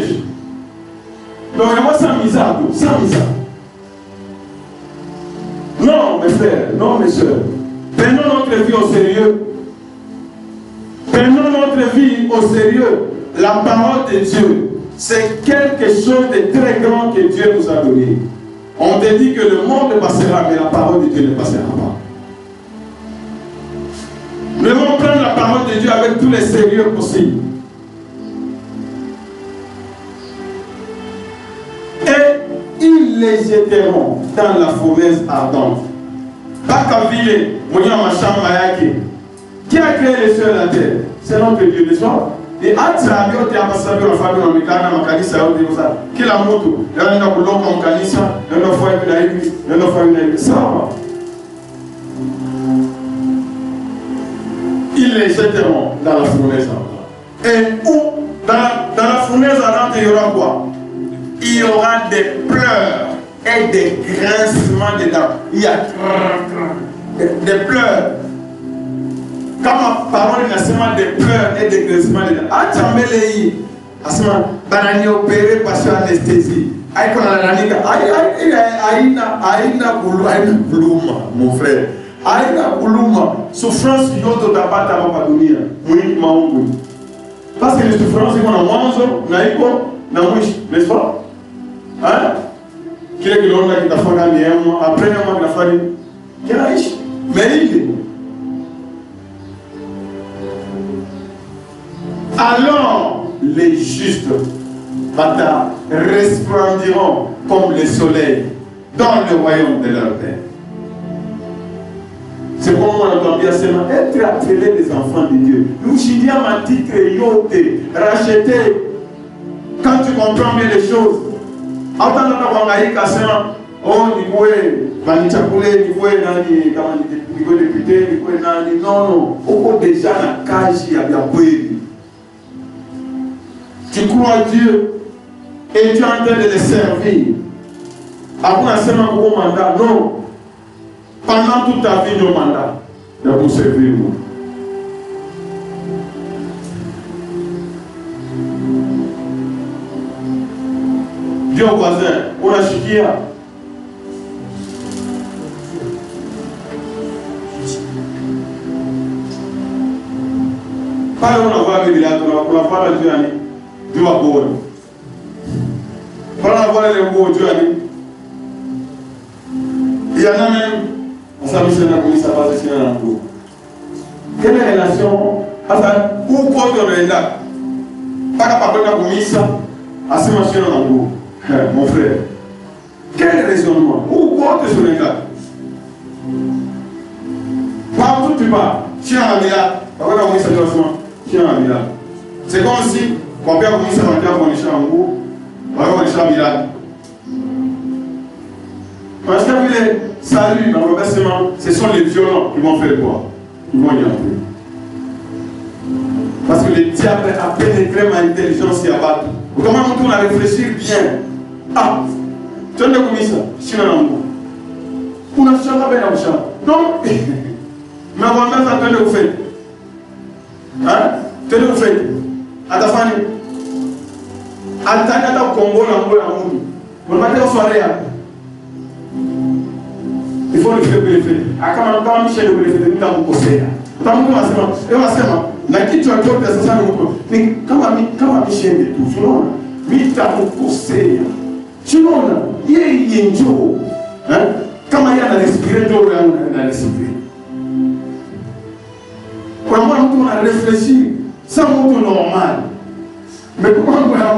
donc il n'y a pas ça mis ça, ça mis ça. Non, mes frères, non, mes soeurs. Prenons notre vie au sérieux. Prenons notre vie au sérieux. La parole de Dieu, c'est quelque chose de très grand que Dieu nous a donné. On te dit que le monde passera, mais la parole de Dieu ne passera pas. Nous devons prendre la parole de Dieu avec tous les sérieux possibles. Et ils les jetteront dans la fournaise ardente. Bakavile, qui a créé les cieux et la terre? C'est notre Dieu, n'est-ce pas? Et Atsabio, tu as passé la famille en Mikana, Makanisa, qui la moto, il y a un boulot comme Kanisa, il y a un foyer de l'église, il y a un foyer de l'église. Ça va. Ils les jetteront dans la fournaise ardente. Et où dans la fournaise ardente, il y aura quoi? Il y aura des pleurs et des grincements de dents. Il y a des pleurs. Quand ma parole est seulement des pleurs et des grincements de dents. Ah, tu as mis banani opéré par anesthésie. Aïe, qu'on a la nique. Aïna Bouluma, mon frère. Aïna Bouluma, souffrance yoto tabata mapadunia, mouïk maungu. Parce que les souffrances, ils vont à Wanzo, Naïko, Namouich, n'est-ce pas? Hein? Qui est que l'on a qui t'a fait gagner un mois, après un mois, il a fallu. Quel âge? Mais il est. Alors, les justes bâtards resplendiront comme le soleil dans le royaume de leur Père. C'est comme on entend bien seulement être appelé des enfants de Dieu. Nous, Chidia m'a titre yote, racheté. Quand tu comprends bien les choses, attends, oh, niveau député, non, non, déjà la cage, il y a bien. Tu crois à Dieu et tu es en train de les servir. Après un seulement gros mandat, non. Pendant toute ta vie, nos mandats, de vous servir. Dieu au voisin, on a chiquia. Pas on a voir les pour la voir Dieu ani. Dieu a beau. Pas on voir les beaux Dieu ani. Il y en a même, on s'est mis dans la police, ça passe ici dans la cour. Quelle est la relation? Enfin, où quoi on est là? Pas capable de la police, à ce machin dans la cour. Mon frère. Quel raisonnement? Où quoi on est là? Partout tu vas, tu es en Amila, après la police, tu es en Amila. C'est comme si, quand on a commencé à faire pour les chats en cour, on va les chats en Amila. Parce que les saluts dans le versement, ce sont les violents qui vont faire quoi? Ils vont y entrer. Parce que le diable a pénétré ma intelligence et a battu. Comment on tourne à réfléchir bien? Ah, tu as commis ça? Je suis dans l'amour. On a changé bien dans le champ. Non, mais avant même ça, tu as le fait. Hein? Tu as le fait. À ta famille. À ta famille, au Congo, l'amour. On va dire soirée. Il faut le faire pour le faire. Kama Michel le faire, nous avons conseillé. Tant que et on sema, na kitu chochote sasa ni kama Michel de tout. Unaona? Mimi conseillé. Unaona? Yeye njoo. Kama yeye anarespirer ndio yangu anarespirer. Kwa maana mtu anaréfléchir, ça mtu normal. Mais comment on a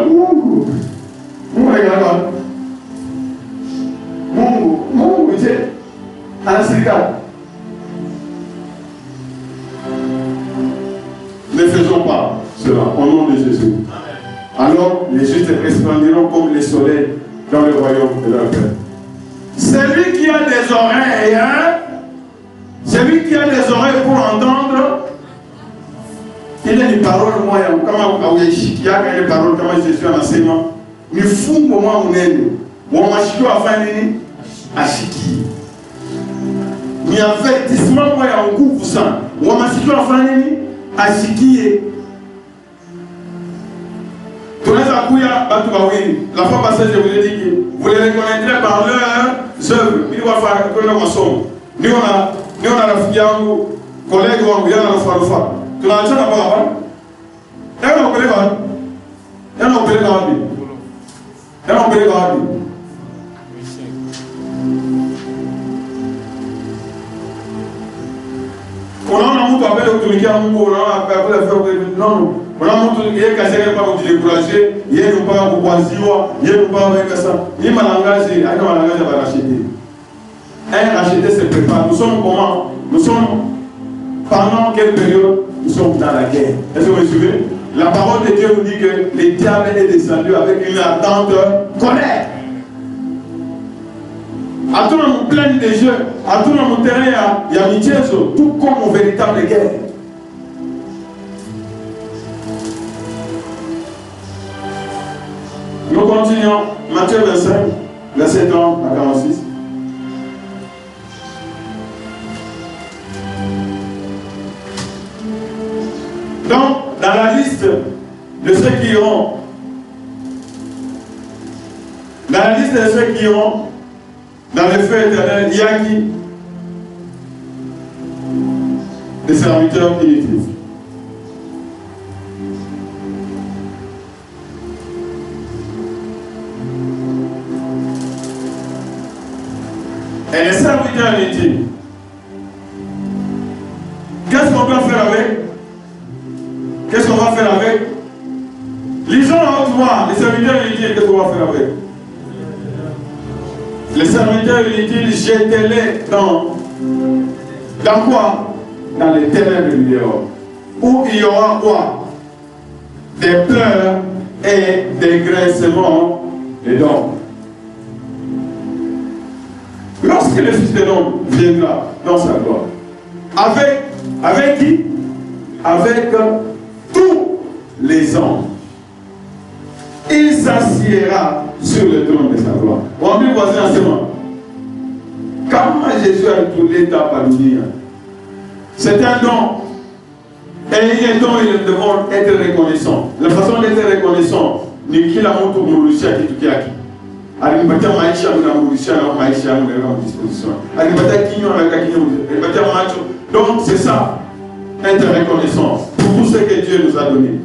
Mungu? Mungu regarde. Mungu je anasirika. Ne faisons pas cela au nom de Jésus. Alors les justes resplendiront comme le soleil dans le royaume de leur Père. Celui qui a des oreilles, celui qui a des oreilles pour entendre, il y a des paroles, moi, comme il y a des paroles, comme Jésus en enseignement, il faut pour moi mon aide. Bon, ma chico a fait nini? Ashiki. Ni avertissement moi ya nguvu sana. Bon, ma chico a fait nini? Ashiki. Tunaweza kuya batu bawili. La fois passée je vous ai dit que vous les reconnaîtrez par leurs œuvres. Ili wafanya kwenda masomo. Ni ona rafiki yangu, collègue wangu yana rufa. Tunaachana baba. Yana kupeleka wapi? Yana kupeleka wapi? Yana kupeleka wapi? Unaona mtu apende kutumikia Mungu, unaona apende kufanya non. Unaona mtu yeye kazi yake mpaka kujidekuraje, yeye mpaka kukwaziwa, yeye mpaka weka sana. Hii malangazi, haina malangazi ya barashidi. Racheter se prépare. Nous sommes comment? Nous sommes pendant quelle période? Nous sommes dans la guerre. Est-ce que vous me suivez? La parole de Dieu nous dit que le diable est descendu avec une ardente colère. À tout le plein de jeux, à tout le terrain, il y a Michezo, tout comme une véritable guerre. Nous continuons. Matthieu 25, verset 30 à 46. Donc, dans la liste de ceux qui iront, dans le feu éternel, il y a qui? Des serviteurs inutiles. Et les serviteurs inutiles, qu'est-ce qu'on doit faire avec? Qu'est-ce qu'on va faire avec? Lisons la haute voix, les serviteurs inutiles, qu'est-ce qu'on va faire avec? Les serviteurs inutiles, jetez-les dans quoi? Dans les ténèbres du dehors. Où il y aura quoi? Des pleurs et des graissements de dents. Lorsque le Fils de l'homme viendra dans sa gloire, avec qui? Avec tous les anges. Il s'assiera sur le trône de sa gloire. On dit voisin en ce moment. Comment Jésus a retourné ta paludia? C'est un don. Et il est don et nous devons être reconnaissants. La façon d'être reconnaissant, ni qui la montre pour nous qui tout qui. Alimpatia maisha mnamrudishia na maisha yangu na disposition. Alimpatia kinyo na kinyo. Alimpatia macho. Donc c'est ça. être reconnaissants pour tout ce que Dieu nous a donné.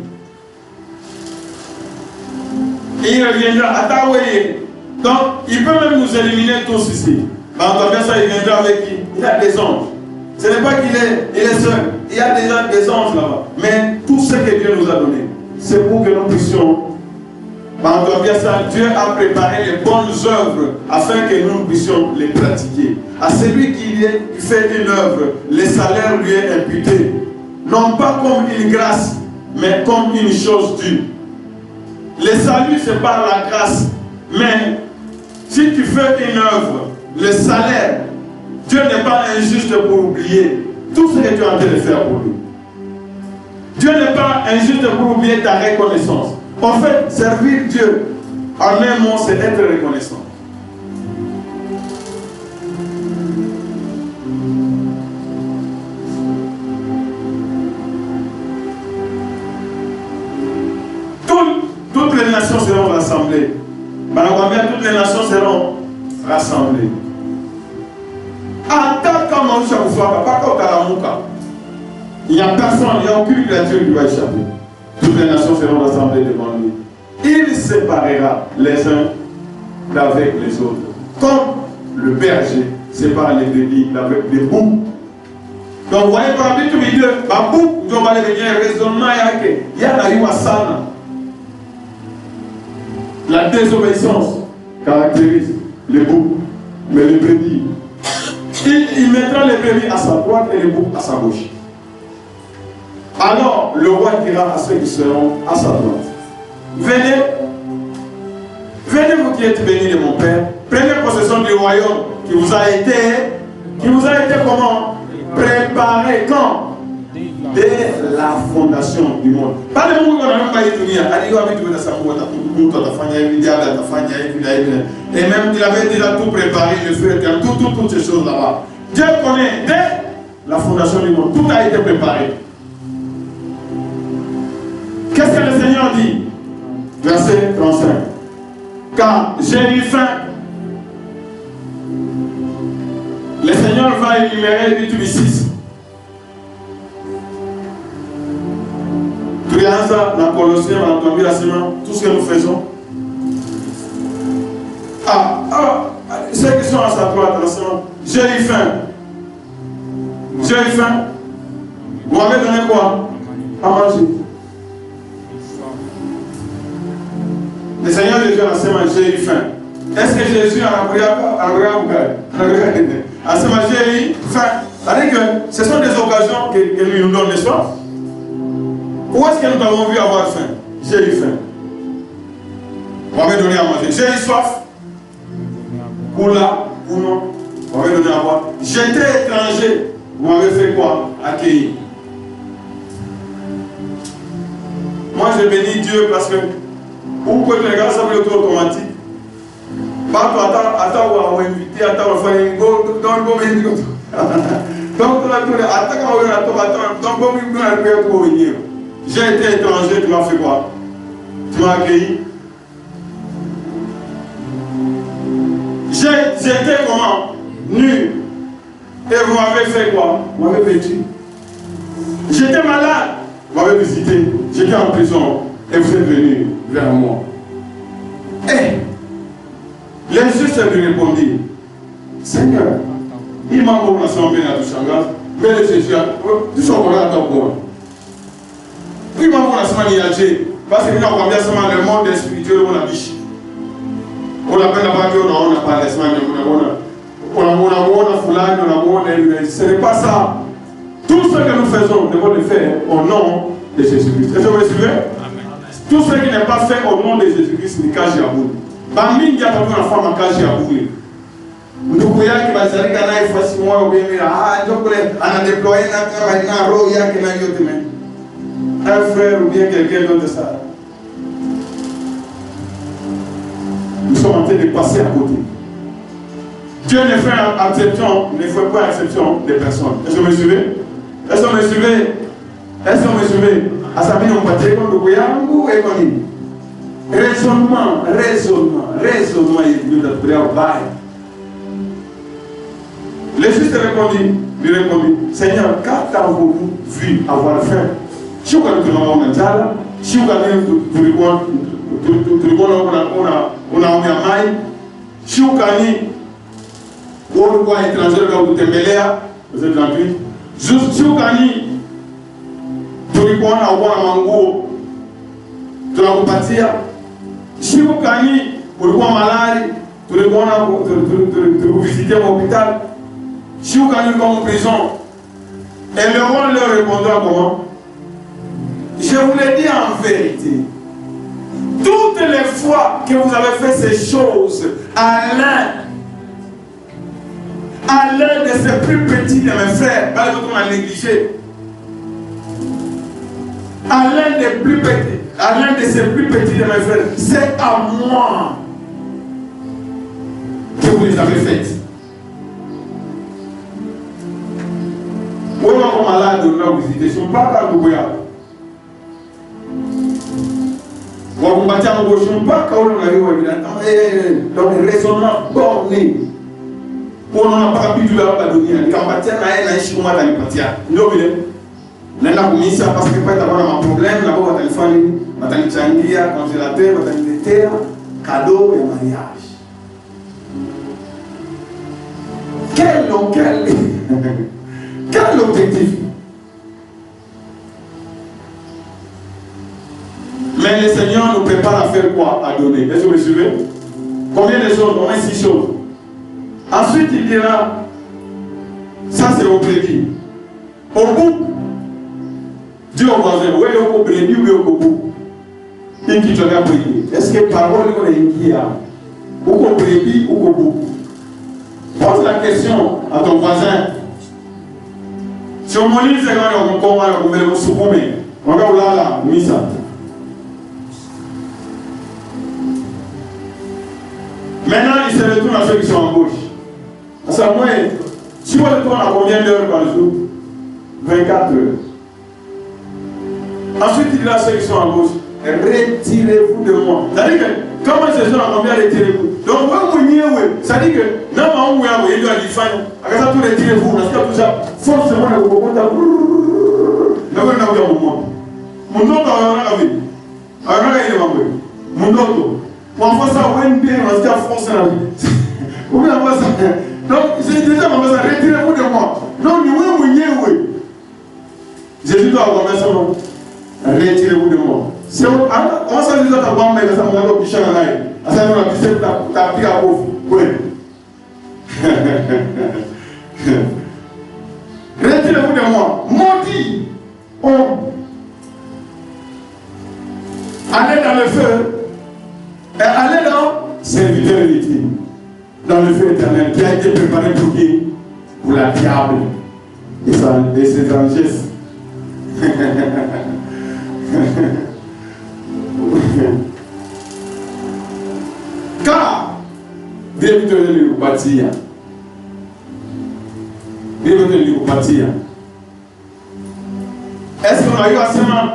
Et il reviendra à Taoué. Donc, il peut même nous éliminer tous ici. Entendez ça, il viendra avec qui? Il a des anges. Ce n'est pas qu'il est seul. Il y a déjà des anges là-bas. Mais tout ce que Dieu nous a donné, c'est pour que nous puissions. Entendez bien ça, Dieu a préparé les bonnes œuvres afin que nous puissions les pratiquer. À celui qui fait une œuvre, le salaire lui est imputé. Non pas comme une grâce, mais comme une chose due. Le salut, c'est par la grâce. Mais si tu fais une œuvre, le salaire, Dieu n'est pas injuste pour oublier tout ce que tu es en train de faire pour lui. Dieu n'est pas injuste pour oublier ta reconnaissance. En fait, servir Dieu, en un mot, c'est être reconnaissant. Toutes les nations seront rassemblées. Toutes les nations seront rassemblées. Il n'y a personne, il n'y a aucune créature qui va échapper. Toutes les nations seront rassemblées devant lui. Il séparera les uns d'avec les autres. Comme le berger sépare les brebis d'avec les boucs. Donc vous voyez, par exemple, tous les deux, bouc, nous allons venir raisonnement, il y a eu à sana. La désobéissance caractérise les boucs, mais les brebis. Il mettra les brebis à sa droite et les boucs à sa gauche. Alors le roi dira à ceux qui seront à sa droite, venez, vous qui êtes bénis de mon Père, prenez possession du royaume qui vous a été comment? Préparé quand? Dès la fondation du monde. Pas le monde qui a même pas été mis. Et même il avait déjà tout préparé, le feu éternel, toutes ces choses là-bas. Dieu connaît dès la fondation du monde. Tout a été préparé. Qu'est-ce que le Seigneur dit? Verset 35. Car j'ai eu faim. Le Seigneur va énumérer 8-6. Trianza, dans Colossiens, on a entendu la semaine, tout ce que nous faisons. Ceux qui sont à sa droite, la semaine, j'ai eu faim. J'ai eu faim. Vous m'avez donné quoi? À manger. Le Seigneur Jésus a enseigné, j'ai eu faim. Est-ce que Jésus a enseigné, j'ai eu faim? C'est-à-dire que ce sont des occasions que lui nous donne, n'est-ce pas? Où est-ce que nous avons vu avoir faim? J'ai eu faim. Vous m'avez donné à manger. J'ai eu soif. Ou là, ou non. Vous m'avez donné à boire. J'étais étranger. Vous m'avez fait quoi? Accueillir. Moi, je bénis Dieu parce que vous pouvez regarder ça plutôt automatique. Partout, attends, on va inviter, attends, on va faire une go, j'ai été étranger, tu m'as fait quoi? Tu m'as accueilli. J'étais comment? Nu. Et vous m'avez fait quoi? Vous m'avez vêtu. J'étais malade. Vous m'avez visité. J'étais en prison. Et vous êtes venu vers moi. Et les justes lui répondirent, Seigneur, il m'a beaucoup assemblé à tout changas, mais les Jésus, tu sont encore à ton corps. Il m'a beaucoup assemblé à Dieu, parce que nous avons bien seulement le monde spirituel, on a biche. On appelle la voiture, on n'a pas l'Espagne, on a foulard, ce n'est pas ça. Tout ce que nous faisons, nous devons le faire au nom de Jésus-Christ. Est-ce que vous me suivez? Tout ce qui n'est pas fait au nom de Jésus-Christ, n'est qu'à Jaboul. Bambi qui a pas vu la femme à cacher à bouger. Nous pouvons y aller, qui va se dire qu'il faut si moi ou bien donc on a déployé un rôle qui n'a eu de même. Un frère ou bien quelqu'un d'autre de ça. Nous sommes en train de passer à côté. Dieu ne fait exception, ne fait pas exception des personnes. Est-ce que vous me suivez? Est-ce que vous me suivez? Est-ce que vous me suivez? À sa vie, on va dire qu'on doit y aller. Raisonnement, il est venu de prière au bail. Le fils répondit, lui répondit, Seigneur, quand avons-nous vu avoir faim? Si vous avez un si vous avez on a maille, si vous avez un étranger, vous êtes tranquille. Juste si vous avez un mango, tu vas partir. Si vous avez un malade, tu vas visiter l'hôpital. Si vous avez en prison, et le roi leur répondra comment? Je vous le dis en vérité, toutes les fois que vous avez fait ces choses à l'un de ces plus petits de mes frères, pas les autres m'ont négligé, à l'un de ces plus petits de mes frères, c'est à moi que vous les avez faites. Où est mon malade de nous visiter? Je ne suis pas à Gouya. On va dire que je ne suis pas à donc raisonnement borné. Pour nous, on n'a pas pu du la donner. Quand on va dire que je suis pas nous nenda kumisa parce que pas d'avoir un problème là bas téléphone batanichangia congélateur bataniletea cadeau et mariage. Quel objectif? Mais le Seigneur nous prépare à faire quoi? À donner. Est-ce que vous me suivez? Combien de choses? Au moins 6 choses. Ensuite il dira, ça c'est au prédit. Au bout, dis au voisin, où est le prédit ou le bout? Il qui te l'a prié. Est-ce que parole qu'on est inquiet? Ou au prédit ou au bout? Pose la question à ton voisin. Si on me dit que c'est on va là, misa. Maintenant, il se retourne à ceux qui sont en gauche. À ce moment, si on retourne à combien d'heures par jour? 24 heures. Ensuite, il dit à ceux qui sont en gauche, retirez-vous de moi. C'est-à-dire que, comment ces gens ont combien retirez-vous? Donc, c'est-à-dire que, non, on va il doit dire, à ça, tout retirez-vous, parce que tout ça, forcément, le gouvernement a mon autre a vu. Alors, il est membre. Mon autre. On voit ça, on va une bien, on va se dire, force la vie. On va voir ça. Donc, j'ai déjà dit, retirez-vous de moi. Donc, oui. Jésus doit avoir son nom. Retirez-vous de moi. Si on s'en dit à ta maman, mais ça m'a dit au pichon en aïe. À ça, on a pissé, t'as pris à pauvre. Oui. Retirez-vous de moi. Maudit. Allez dans le feu. Et allez dans serviteur ultime. Dans le feu éternel qui a été préparé pour qui? Pour la diable et ses anges. Car Dieu veut te le bâtir. Dieu veut te le bâtir. Est-ce qu'on a eu assez mal?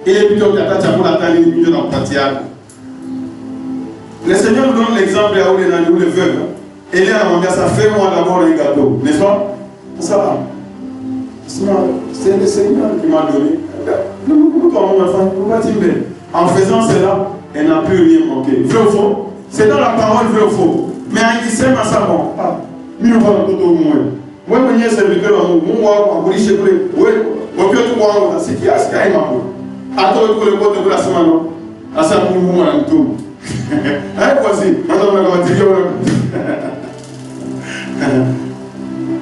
Il est plutôt bien pour la taille de notre bâtiment. Le Seigneur nous donne l'exemple à où les veuves. Et il a ça fait moi d'abord un gâteau, n'est-ce pas? Ça va. C'est le Seigneur qui m'a donné. En faisant cela, elle n'a plus rien manqué. Vrai ou faux? C'est dans la parole vrai ou faux? Mais il sait ma savon. Il ne va pas tout au moins. Moi, je suis serviteur à moi, je suis c'est qui a ce qu'il y a. Attends, le côté de la semaine. À ça, pour nous, on a tout. Voici,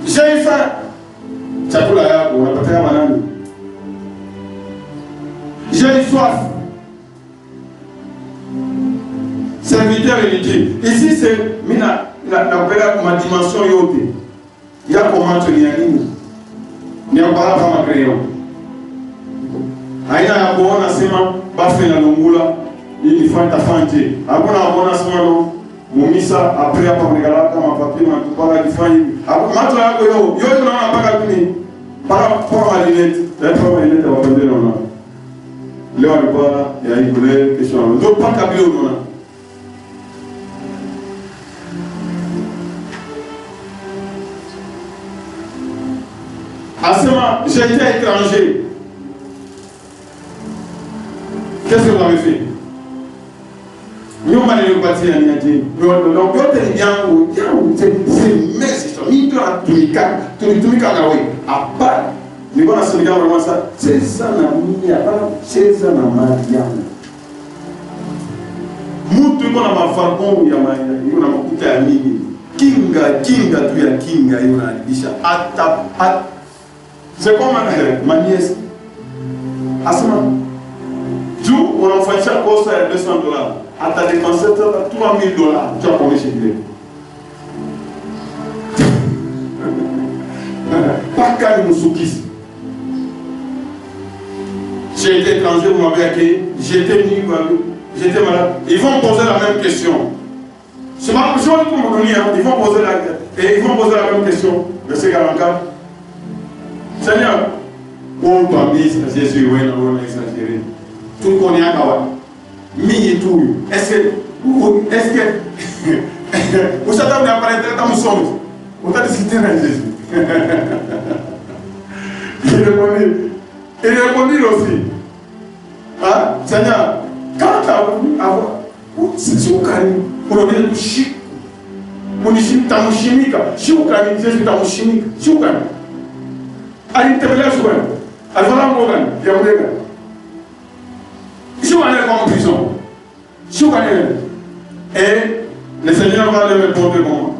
j'ai faim. J'ai soif. Serviteur inutile. Ici, c'est ma dimension yote. Il y a comment te lire. Il n'y a pas ma crayon. Aïna ya kuona sema bafe na lungula ili fanta fanje. Hakuna kuona sema no mumisa après hapa mnigala kama papi na tupaka kifanye. Macho yako yo tunaona mpaka kuni para kwa malinete. Hapo malinete wapende naona. Leo alikuwa ya ibule kesho. Ndio paka bio unaona. À ce moment, j'étais étranger. Qu'est-ce que vous avez fait? Nous, on va aller au bâti à Niadi. Donc, c'est messi. Ni tu as tout à part. Ni bon à ce gars, vraiment ça. C'est ça, c'est ça, Mutu iko na mafargon ya iko na makuta ya mingi. Kinga tu ya kinga iko na lisha. C'est comme ma nièce. Asma. Tu on a fait chaque course à $200. À ta dépensé $3000. Tu as combien chez lui? Pas qu'à nous soukis. J'ai été étranger, vous m'avez accueilli. J'étais nu, j'étais malade. Ils vont poser la même question. C'est ma question pour me donner. Ils vont poser la même question. Verset 44. Seigneur, on doit dire Jésus, oui, on a exagéré. Tout qu'on est à Kawa. Mi tout. Est-ce que vous savez, on a parlé de temps sommes. On a discuté avec Jésus. Il répondit aussi. Ah, Seigneur, quand tu as voulu c'est ce qu'on a dit, on a dit chic. On dit chimique, tu as mon chimique. Si vous avez dit Jésus, tu as mon chimique. Si vous avez dit, allez, tu as dit, allez, voilà mon gars, il y a mon gars. Si vous allez en prison, si vous allez, et le Seigneur va le répondre comment?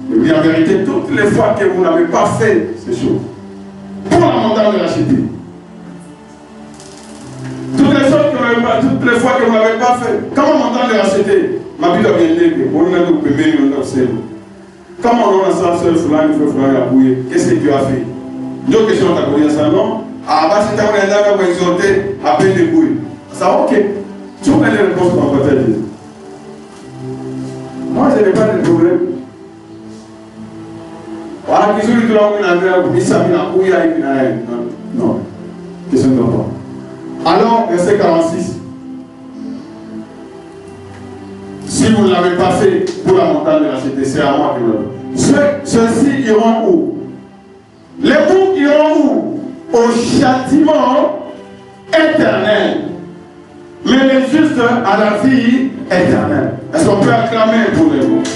Il dit en vérité, toutes les fois que vous n'avez pas fait ces choses, pour la montagne de racheter, toutes les fois que vous n'avez pas fait, comment on entend les racheter? Ma vie doit bien l'aider, on a nous pémé, on a observé. Comment on a ça, seul flan, il faut flan à bouiller, qu'est-ce que tu as fait? Deux questions, tu as connu ça, non? Ah, bah, si tu as un là, pour exhorter, à peine de bouillir. Ça va, ok. Tu as les réponses pour en partager. Moi, je n'ai pas de problème. Voilà, qui sont les trois qui ont mis ça, non. Question de pas. Alors, verset 46. Si vous ne l'avez pas fait pour la montagne de la cité, c'est à moi que vous l'avez. Ceux-ci iront où? Les boucs iront où? Au châtiment éternel. Mais les justes à la vie éternelle. Est-ce qu'on peut acclamer pour les boucs?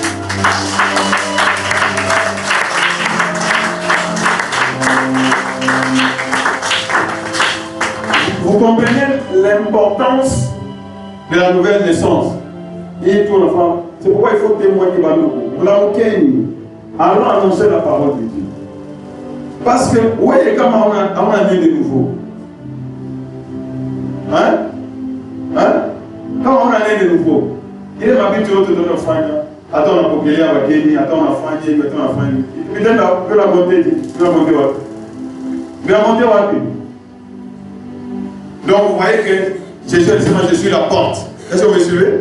Vous comprenez l'importance de la nouvelle naissance. Et tout l'enfant, c'est pourquoi il faut témoigner. Vous l'avez allons annoncer la parole de Dieu. Parce que, vous voyez comment on a né de nouveau. Hein? Quand on a né de nouveau, il est habitué de notre famille. Attends, on a populé à Wakeni, attends, on a famille, attends, on a famille. Peut-être que la montée, tu vas monter Wapi. Tu vas monter Wapi. Donc, vous voyez que je suis la porte. Est-ce que vous me suivez?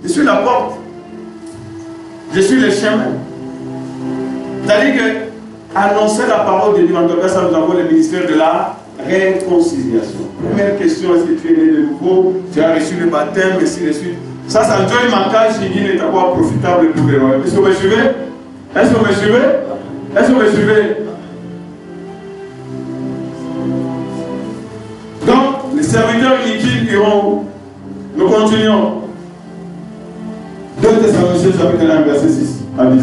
Je suis la porte. Je suis le chemin. C'est-à-dire que annoncer la parole de Dieu, en tout cas, ça nous envoie le ministère de la réconciliation. Première question, est-ce que tu es né de nouveau? Tu as reçu le baptême, et ainsi de suite. Ça joue ma cage, je dis, n'est pas profitable pour les gens. Est-ce que vous me suivez? Est-ce que vous me suivez? Est-ce que vous me suivez? Donc, les serviteurs inutiles iront où? Nous continuons. 2 Thessaloniciens chapitre 1, verset 6 à 10.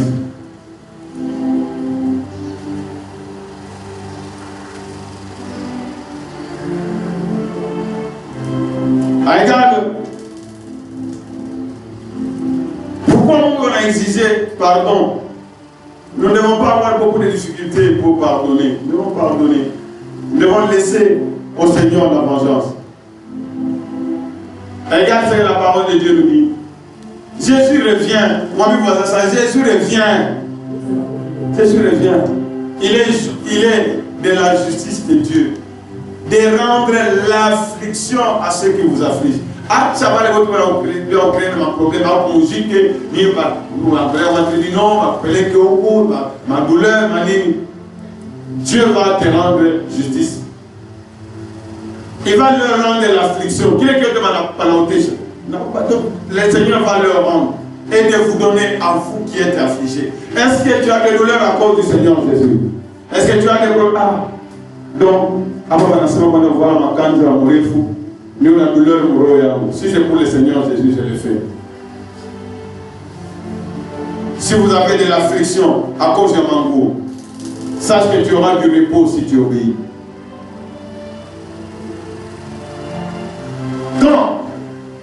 Regarde. Pourquoi on a exigé pardon? Nous ne devons pas avoir beaucoup de difficultés pour pardonner. Nous devons pardonner. Nous devons laisser au Seigneur la vengeance. Regarde ce que la parole de Dieu nous dit. Jésus revient. Moi-même, ça, Jésus revient. Jésus revient. Il est de la justice de Dieu. De rendre l'affliction à ceux qui vous affligent. Ah, ça va les retrouver au problème, à musique, nous appeler non, appeler que ma douleur, ma ligne. Dieu va te rendre justice. Il va leur rendre l'affliction. Qui est que tu vas la protéger? Le Seigneur va leur rendre et de vous donner à vous qui êtes affligés. Est-ce que tu as des douleurs à cause du Seigneur Jésus? Est-ce que tu as des problèmes? Donc, avant de voir ma canne à mourir fou, nous on a douleur mourir. Si c'est pour le Seigneur Jésus, je le fais. Si vous avez de l'affliction à cause d'un mango, sache que tu auras du repos si tu obéis.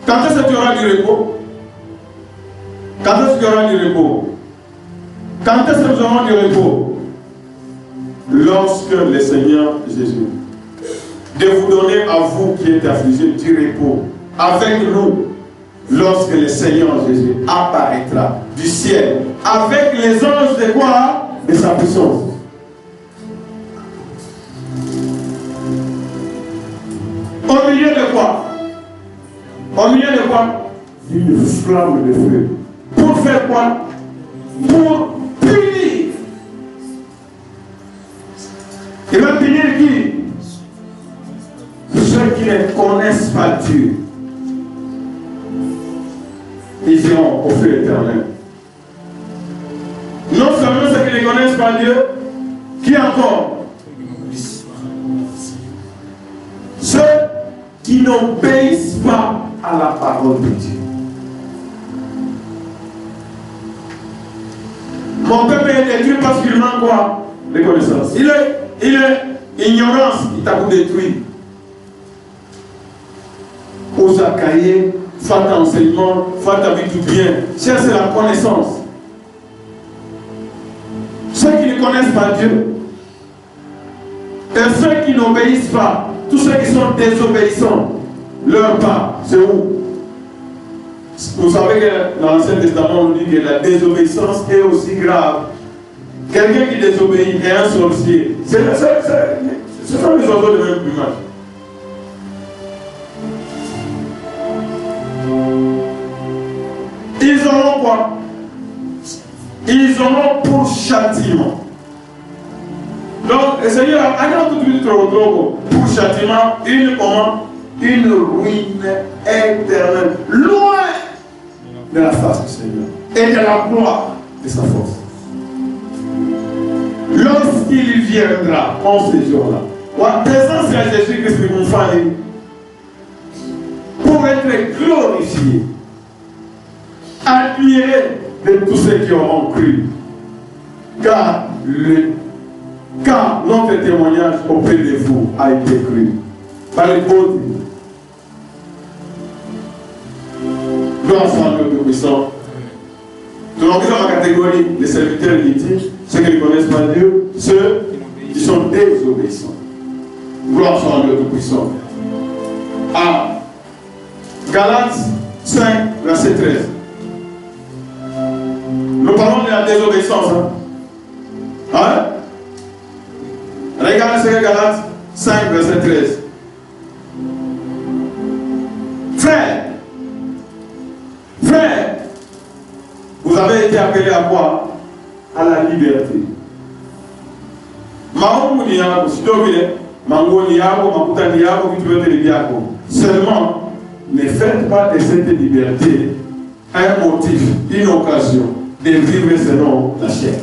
Quand est-ce que tu auras du repos? Quand est-ce que tu auras du repos? Quand est-ce que nous aurons du repos? Lorsque le Seigneur Jésus de vous donner à vous qui êtes affligés du repos avec nous lorsque le Seigneur Jésus apparaîtra du ciel avec les anges de quoi? De sa puissance. Au milieu de quoi? Au milieu de quoi? D'une flamme de feu. Pour faire quoi? Pour punir. Il va punir qui? Ceux qui ne connaissent pas Dieu. Ils iront au feu éternel. Non seulement ceux qui ne connaissent pas Dieu, qui encore? Ceux qui n'obéissent pas à la parole de Dieu. Mon peuple est détruit parce qu'il manque quoi? Les connaissances. Il est ignorance, il t'a tout détruit. Ose à cahier, fais enseignement, fais ta vie tout bien. Cherche la connaissance. Ceux qui ne connaissent pas Dieu, et ceux qui n'obéissent pas, tous ceux qui sont désobéissants, leur part, c'est où? Vous savez que dans l'Ancien Testament, on dit que la désobéissance est aussi grave. Quelqu'un qui désobéit est un sorcier. Ce sont les oiseaux de même plumage. Ils auront quoi? Ils auront pour châtiment. Donc, le Seigneur a tout de suite pour châtiment une ruine éternelle, loin de la face du Seigneur et de la gloire de sa force. Lorsqu'il viendra en ces jours-là, en présence de Jésus-Christ de mon famille, pour être glorifié, admiré de tous ceux qui auront cru, car notre témoignage auprès de vous a été cru par les côtés. Gloire soit à Dieu Tout-Puissant. Nous avons dans la catégorie des serviteurs inutiles, ceux qui ne connaissent pas Dieu, ceux qui sont désobéissants. Gloire soit à Dieu Tout-Puissant. À Galates 5, verset 13. Nous parlons de la désobéissance. Hein? Regardez ce que Galates 5, verset 13. Frère, vous avez été appelés à quoi? À la liberté. Seulement, ne faites pas de cette liberté un motif, une occasion de vivre selon la chair.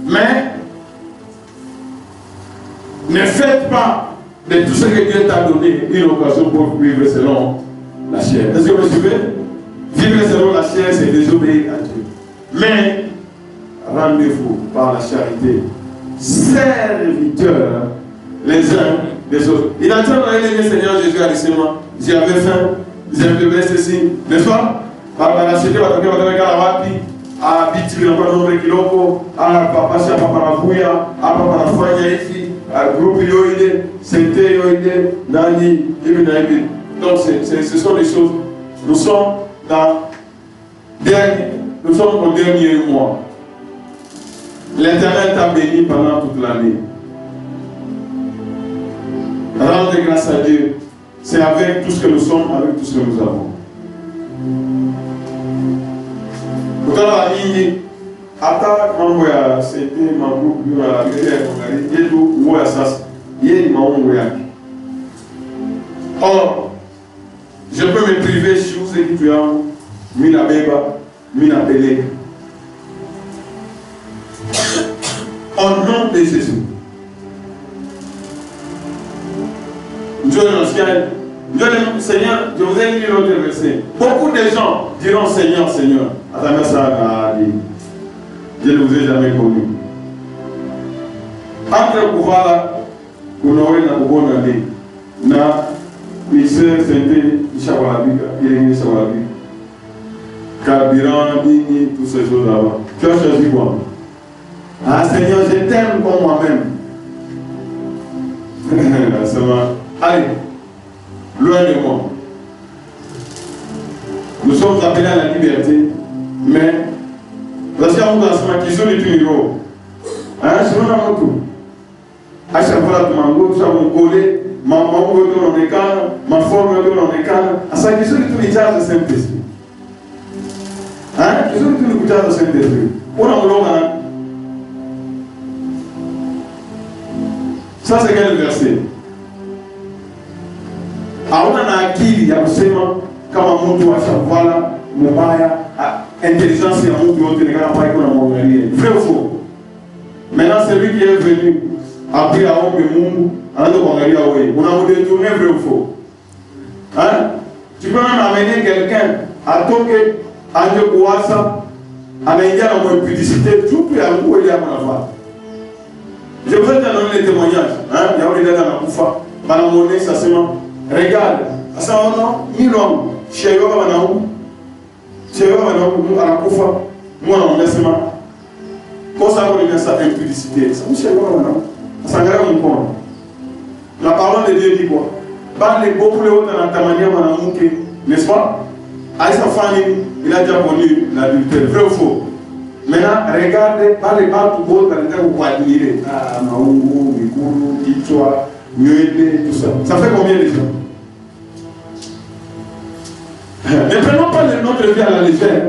Mais ne faites pas de tout ce que Dieu t'a donné une occasion pour vivre selon la chair. Est-ce que vous me suivez? Vivre selon la chair, c'est désobéir à Dieu. Mais rendez-vous par la charité, serviteurs les uns des autres. Il a dit à le Seigneur Jésus à l'enseignement, j'avais faim, j'avais ceci, n'est-ce pas? Banashite watokea wapi? Biti vinakuwa nombre kiloko, papa shapa paravuya, panafanya hivi, groupe yoide, sente yoide, nani, hivi na hivi. Donc ce sont des choses. Nous sommes au dernier mois. L'Éternel t'a béni pendant toute l'année. Rendre grâce à Dieu. C'est avec tout ce que nous sommes, avec tout ce que nous avons. Kutana nyingi hata mambo ya sente mambo ya ngeli yetu nguo ya sasa yeye ni maungo yake. Or je peux me priver chez vous et tu as mina beba mina peleka de Jésus. Dieu le ciel. Dieu le Seigneur, je vous ai lu l'autre verset. Beaucoup de gens diront Seigneur, Seigneur. Attends, ça, je ne vous ai jamais connu. Entre pouvoir là, pour nous na bon année, na ministère santé, il est carburant, toutes ces choses là-bas. Tu as choisi quoi? Ah Seigneur, je t'aime comme moi-même. Allez, loin de moi. Nous sommes appelés à la liberté, mais parce qu'il y a un enseignement qui sont les numéros. Hein, c'est mon amour. À chaque fois, tu m'as dit, tu as mon collé, ma forme de l'écart. À ça, qui sont les tous les charges de Saint-Esprit. Hein, qui sont les tous les charges de Saint-Esprit. On a un ça, c'est quel verset? On a acquis, il y a seulement comme un mot à chaque fois là, mon baya, intelligence et un mot de l'autre, vrai ou faux? Maintenant, celui qui est venu, après à homme et monde, on a détourné vrai ou faux? Hein? Tu peux même amener quelqu'un à toquer, à ne pas ça, à m'aider à mon publicité, tout peut à vous et à mon affaire. Je vous ai donné les témoignages. Hein? Il y a des gens dans la Koufa. Madame Monet, ça c'est moi. Regarde. Ça on a 1000 hommes. Chez eux, à la Koufa. Moi, on a seulement. Quand ça va ça impudicité. Ça me chez eux, ça regarde mon corps. La parole de Dieu dit quoi? Parle beaucoup les autres dans ta manière, n'est-ce pas? Aïssa Fani, il a déjà connu l'adultère. Vrai ou faux? Maintenant, regardez, parlez pas tout beau, dans le temps où vous admirez. Ah, Maungu, Mikuru, Kichwa, Nyuede, tout ça. Ça fait combien de gens? Ne prenons pas notre vie à la légère.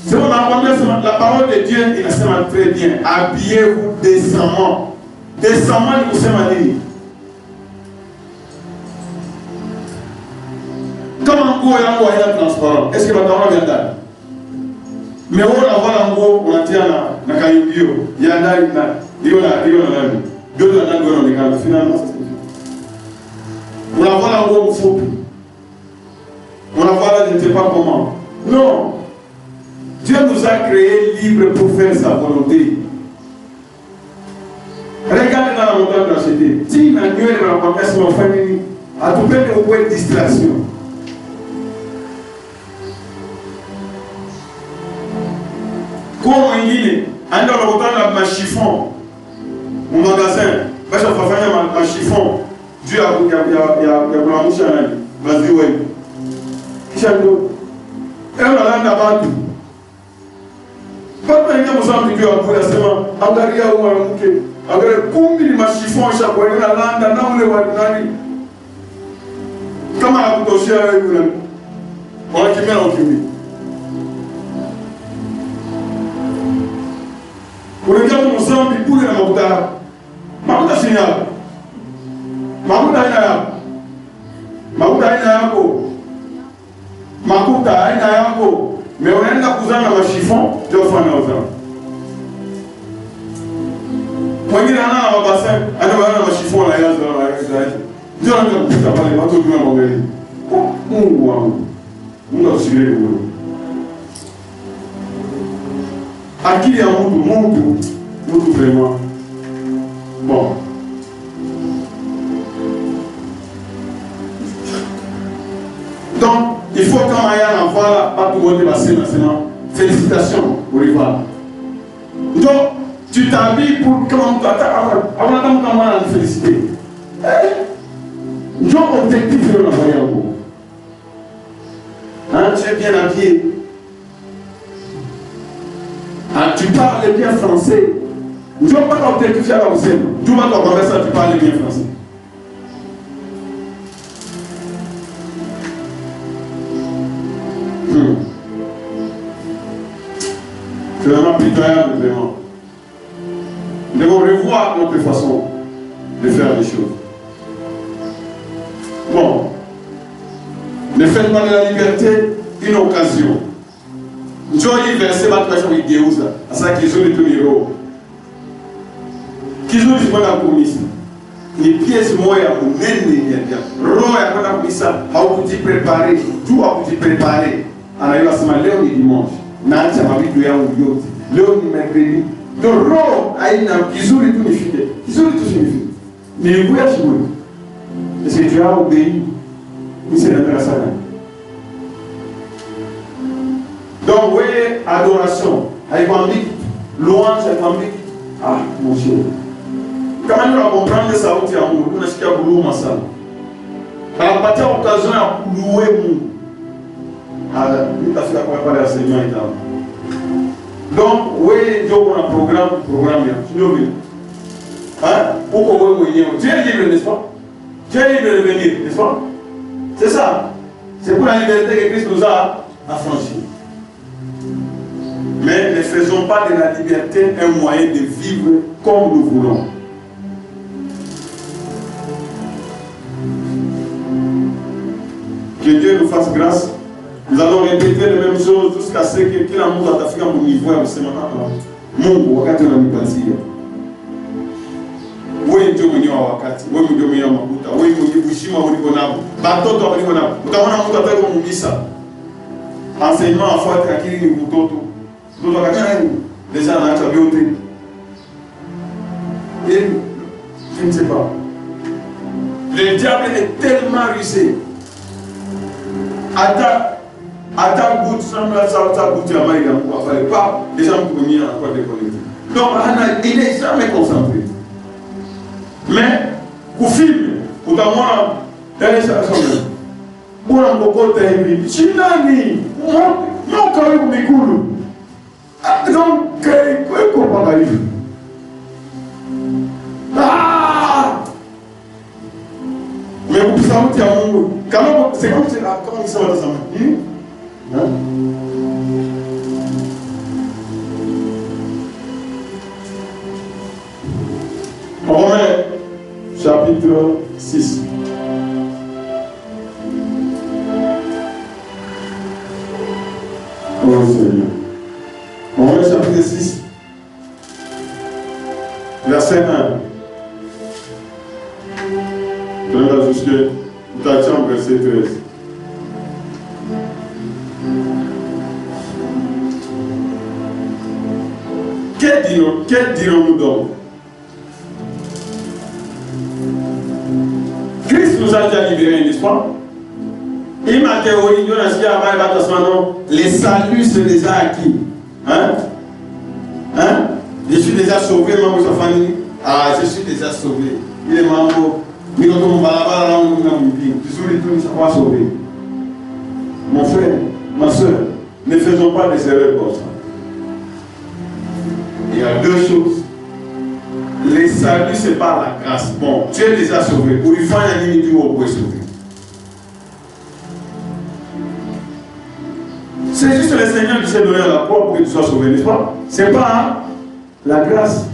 C'est bon, la parole de Dieu, il a très bien. Habillez-vous décemment. Décemment, il vous a dit. Comme un coup, il y a un moyen transparent. Est-ce que votre parole vient d'aller? Mais on a voilà en gros, on a dit na kayubio, il y a là, il y a là, deux de la langue on est finalement ça c'est. On a voilà en gros faux. On a voilà je ne sais pas comment. Non. Dieu nous a créés libres pour faire sa volonté. Regardez dans la montagne de la cité. Si la nuit est dans la promesse de ma famille, à tout peine de distraction. Comment il est? On a le ma chiffon au magasin. Je vais faire ma chiffon. Dieu a blanc mouche à l'année. Vas-y, oui. Qui chante? Et on a là tout. Pas de manière, vous avez dit à vous, la semaine. Engagez à vous, engagez combien de ma chiffon chaque fois. On a là, on est là. Comment on a touché avec vous? On a qui met en kimi. Pour regarder mon sang, puis pour les Makuta. Makuta signal. Makuta inaya. Makuta inayako. Makuta inayako. Mais on a un cousin dans le chiffon, je vais faire un autre. Moi, il y a un bassin, on a un chiffon là, il y a un Dieu a un putain, pas les bateaux du même organisme. On a suivi le boulot. À qui il y a un monde vraiment. Bon. Donc, il faut quand on en voit pas tout le monde passer maintenant. Félicitations pour y voir. Donc, tu t'habilles pour comment tu attends. Avant comment on te féliciter. Donc, objectif de l'envoyer en vous. Hein, tu es bien habillé. Ah, tu parles bien français. Je ne vais pas t'objectifier à la vous. Tu vas t'en ça, tu parles bien français. C'est vraiment pitoyable, vraiment. Nous devons revoir notre façon de faire les choses. Bon. Ne faites pas de la liberté une occasion. Joy verset 23 avec Géouza. À ça qu'ils ont les numéros. kizuri kwenda kumisa ni pièce moja munene ya roho ya kwenda kumisa. Haukujiprepare tu, haukujiprepare anaiwa sema leo ni dimanche, naacha mabidu yangu yote, leo ni mercredi. Ndio roho haina kizuri tu nifike, kizuri tu nifike, nilikuwa shughuli. Est-ce que tu as obéi? Oui, c'est intéressant. Donc, oui, adoration, haïkwambiki, louange, haïkwambiki. Ah, mon Dieu. Kama ndio comprendre sauti ya Mungu, unasikia buluma sana. Anapatia occasion ya kulouer Mungu. Ah, nitafika kwa pale ya Seigneur itawa. Donc, wewe ndio una programme ya. Ndio vile. Uko wewe mwenyewe. Tu es libre, n'est-ce pas? Tu es libre de venir, n'est-ce pas? C'est ça. C'est pour la liberté que Christ nous a affranchis. Mais ne faisons pas de la liberté un moyen de vivre comme nous voulons. Que Dieu nous fasse grâce. Nous allons répéter les mêmes choses jusqu'à ce que kila mtu atafika mu niveau ya kusema Mungu wakati unanipatia. Wewe ndio mwenye wa wakati, wewe ndio mwenye wa makuta, wewe ndio heshima uliko nao. Batoto waliko nao. Utaona mtu ataka kumumisa. Enseignement afuate akili ni mtoto. Mtoto akachana déjà anaacha vyote. Et je ne sais pas. Le diable est tellement rusé. Attaque bout semble ça bout ya maïga pour faire pas déjà me connaît encore déconnecté. Donc il n'est jamais concentré. Mais ku film utamwona tena sana. Bora mkokote hivi. Chinani, mwaka wangu mikulu. Donc kweko paka hivi. Mais pour sauti ya Mungu, c'est comme comment ils sont dans sa main. Romains chapitre 6. Oh Seigneur. Romains chapitre 6. Verset 1. Je vais jusqu'à verset 13. Que dirons-nous donc? Christ nous a déjà libérés, n'est-ce pas? Il m'a théorie, les saluts sont déjà acquis. Hein? Je suis déjà sauvé, maman, sa famille. Ah, je suis déjà sauvé. Il est maman. Mon frère, ma soeur, ne faisons pas des erreurs comme ça. Il y a deux choses. Les saluts, c'est par la grâce. Bon, tu es déjà sauvé. Pour lui faire un limite, tu es sauvé. C'est juste le Seigneur qui s'est donné à la croix pour que tu sois sauvé, n'est-ce pas? C'est pas la grâce.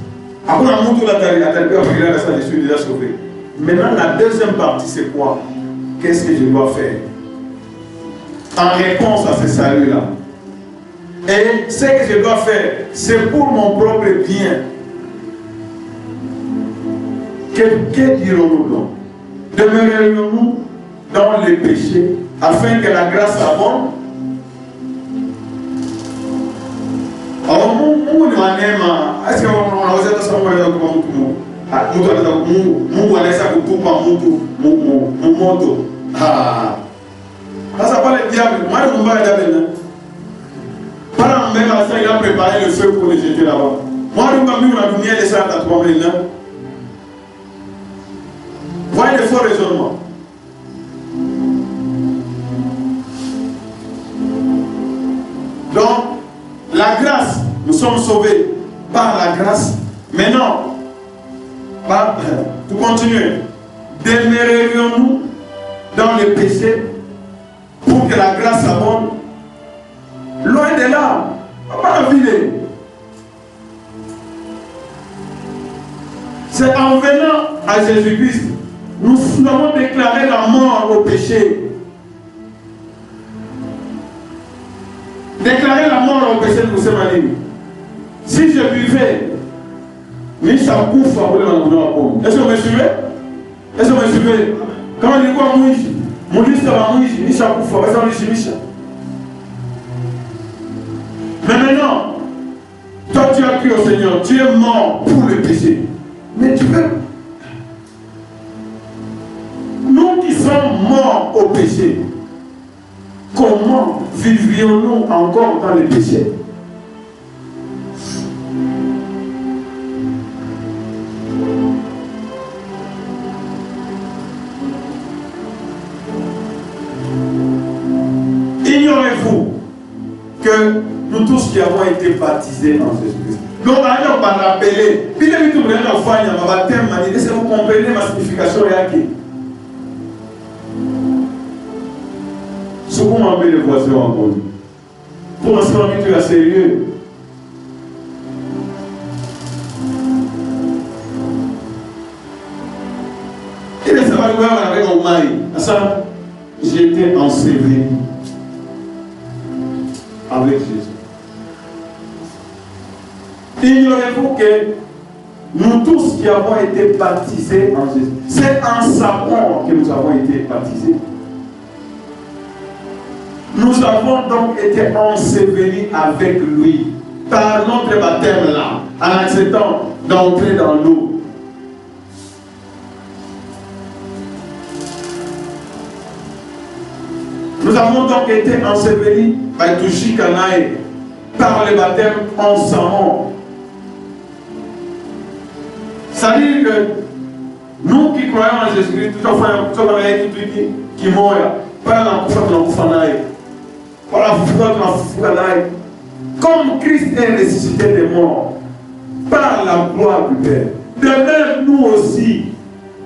Après, on montre je suis déjà sauvé. Maintenant, la deuxième partie, c'est quoi? Qu'est-ce que je dois faire en réponse à ce salut-là? Et ce que je dois faire, c'est pour mon propre bien. Que dirons-nous donc? Demeurerions-nous dans le péché afin que la grâce abonde? Alors, Mungu ni wanema. Est-ce qu'on a osé kusema kwa Mungu anaweza kutupa mtu moto. Sasa pale diable, moi mbaya diable. Para mbele ça il a préparé le feu pour les jeter là-bas. Moi mimi na dunia les ça à toi maintenant. Voyez le faux raisonnement. Donc la grâce, nous sommes sauvés par la grâce. Maintenant, pour continuer, demeurerions-nous dans le péché pour que la grâce abonde? Loin de là, pas la ville. C'est en venant à Jésus-Christ, nous avons déclaré la mort au péché. Déclarer la mort au péché, nous sommes allés. Si je buvais, Nisha kufa kule wanakunywa pombe. Est-ce que vous me suivez? Est-ce que vous me suivez? Kama nilikuwa mwizi, mwizi kama mwizi, nisha kufa, basi unishimisha. Mais maintenant, toi tu as cru au Seigneur, tu es mort pour le péché. Mais tu veux. Nous qui sommes morts au péché, comment vivrions-nous encore dans le péché? Ignorez-vous que nous tous qui avons été baptisés en Jésus-Christ. Donc, on va rappeler. Puis, est-ce que vous comprenez ma signification réelle? Ce qu'on m'appelle les voisins en Congo. Pour l'instant, tu es sérieux. Il est savoir avec un mari. Ça, j'étais enseveli avec Jésus. Ignorez-vous que nous tous qui avons été baptisés en Jésus, c'est en sa mort que nous avons été baptisés. Nous avons donc été ensevelis avec lui par notre baptême là, en acceptant d'entrer dans l'eau. Nous avons donc été ensevelis par Tushikanaï, par le baptême en sa mort. C'est-à-dire que nous qui croyons en Jésus-Christ, tout à fait, qui meurt, par la comme Christ est ressuscité des morts, par la gloire du Père, de même nous aussi,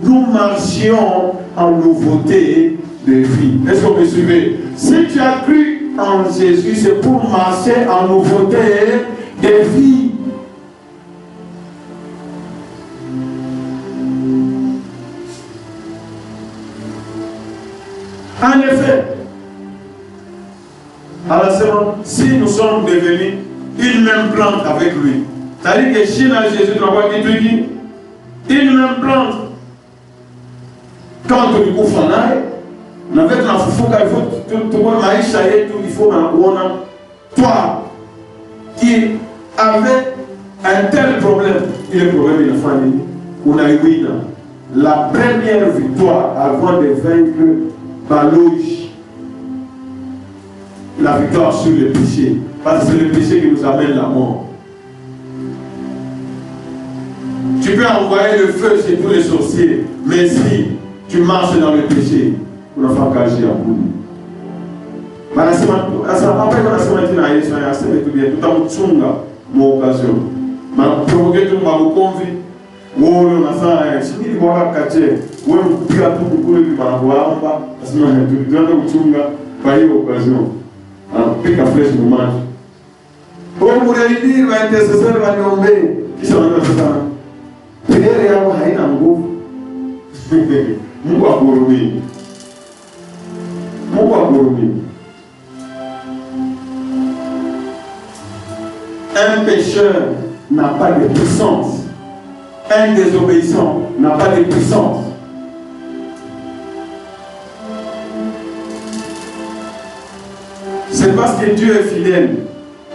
nous marchions en nouveauté de vie. Est-ce que vous me suivez? Si tu as cru en Jésus, c'est pour marcher en nouveauté de vie. En effet, alors si nous sommes devenus une même plante avec lui, c'est-à-dire que si dans Jésus, tu vois une même plante, quand tu couvres en aïe, on avait un foufouk, il faut toi qui avait un tel problème, il est problème de la famille, on a eu la première victoire avant de vaincre Balouche, la victoire sur le péché, parce que c'est le péché qui nous amène la mort. Tu peux envoyer le feu chez tous les sorciers, mais si tu marches dans le péché, on n'a pas qu'à agir à bout. Après, on a semaine à Yesu, on a semaine tout bien, tout en tsunga, mon occasion. Mais provoquer tout le monde, convie. On a ça, si tu vois la caché, on a tout le monde, on a voir, parce que on a tout le monde, tsunga, pas eu occasion. Alors, pique à flèche, nous mange. Pour vous réunir, l'intercesseur va tomber. Qui sont là, ça? Prière et avoir haï dans le gouffre. Mouka Kouroumi. Mouka Kouroumi. Un pécheur n'a pas de puissance. Un désobéissant n'a pas de puissance. C'est parce que Dieu est fidèle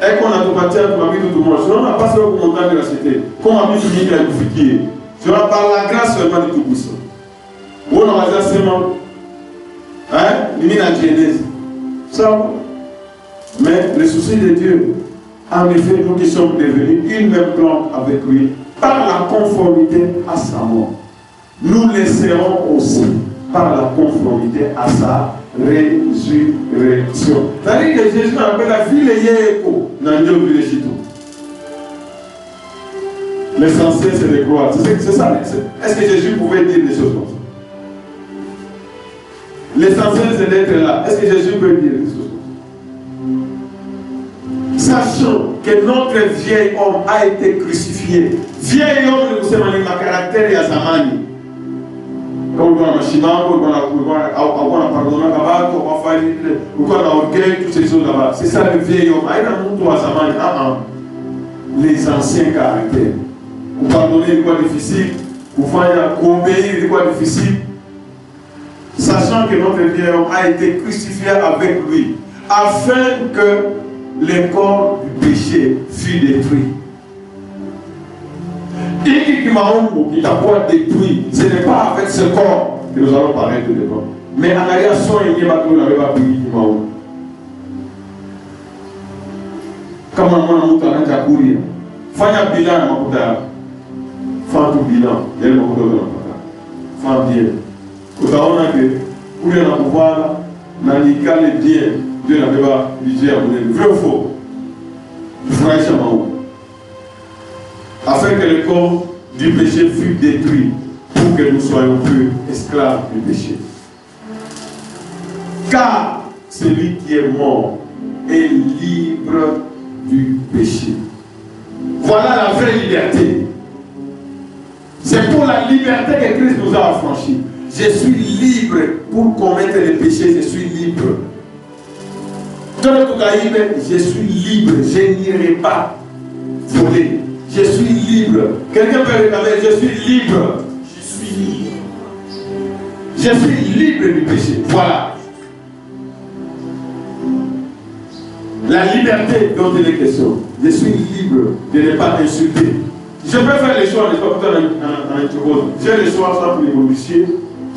et qu'on a tout bâti pour la vie de tout le monde. Sinon, on n'a pas seulement pour monter de la cité. Comme a mis tout le monde à nous. C'est par la grâce seulement de tout puissant. On a dit seulement, hein, il y a une genèse. Ça, mais le souci de Dieu, en effet, nous qui sommes devenus une même plante avec lui, par la conformité à sa mort, nous laisserons aussi par la conformité à sa résurrection. C'est-à-dire que Jésus appelle la fille de Yéko dans Dieu de Chito. L'essentiel, c'est de croire. C'est ça. Est-ce que Jésus pouvait dire des choses comme ça? L'essentiel, c'est d'être là. Est-ce que Jésus peut dire des choses comme ça? Sachant que notre vieil homme a été crucifié. Vieil homme, vous savez, ma caractère et à sa manie. Quand on a un chimam, on a pardonné là-bas, on a orgueil, toutes ces choses là-bas. C'est ça le vieil homme. Les anciens caractères. Pour pardonner, il est quoi difficile. Pour faire obéir, il est quoi difficile. Sachant que notre vieil homme a été crucifié avec lui, afin que le corps du péché fût détruit. Et qui t'a pas détruit, ce n'est pas avec ce corps que nous allons parler tout de suite. Mais en arrière, il n'y a pas de Maou. Comme on a courir. Fanya bilan à Makuta. Fanya tout bilan. Il y a le Makuta de Makuta. Fanya bien. Quand on a que, pour le pouvoir, dans les cas les biens, Dieu n'avait pas budget à donner. Vrai ou faux? Franchement. Afin que le corps du péché fût détruit, pour que nous soyons plus esclaves du péché. Car celui qui est mort est libre du péché. Voilà la vraie liberté. C'est pour la liberté que Christ nous a affranchis. Je suis libre pour commettre les péchés, je suis libre. Je suis libre, je n'irai pas voler. Je suis libre. Quelqu'un peut réclamer, je suis libre. Je suis libre. Je suis libre du péché. Voilà. La liberté dont il est question. Je suis libre de ne pas insulter. Je peux faire les choix, n'est-ce pas, plutôt dans une chose. J'ai le choix, soit pour les policiers,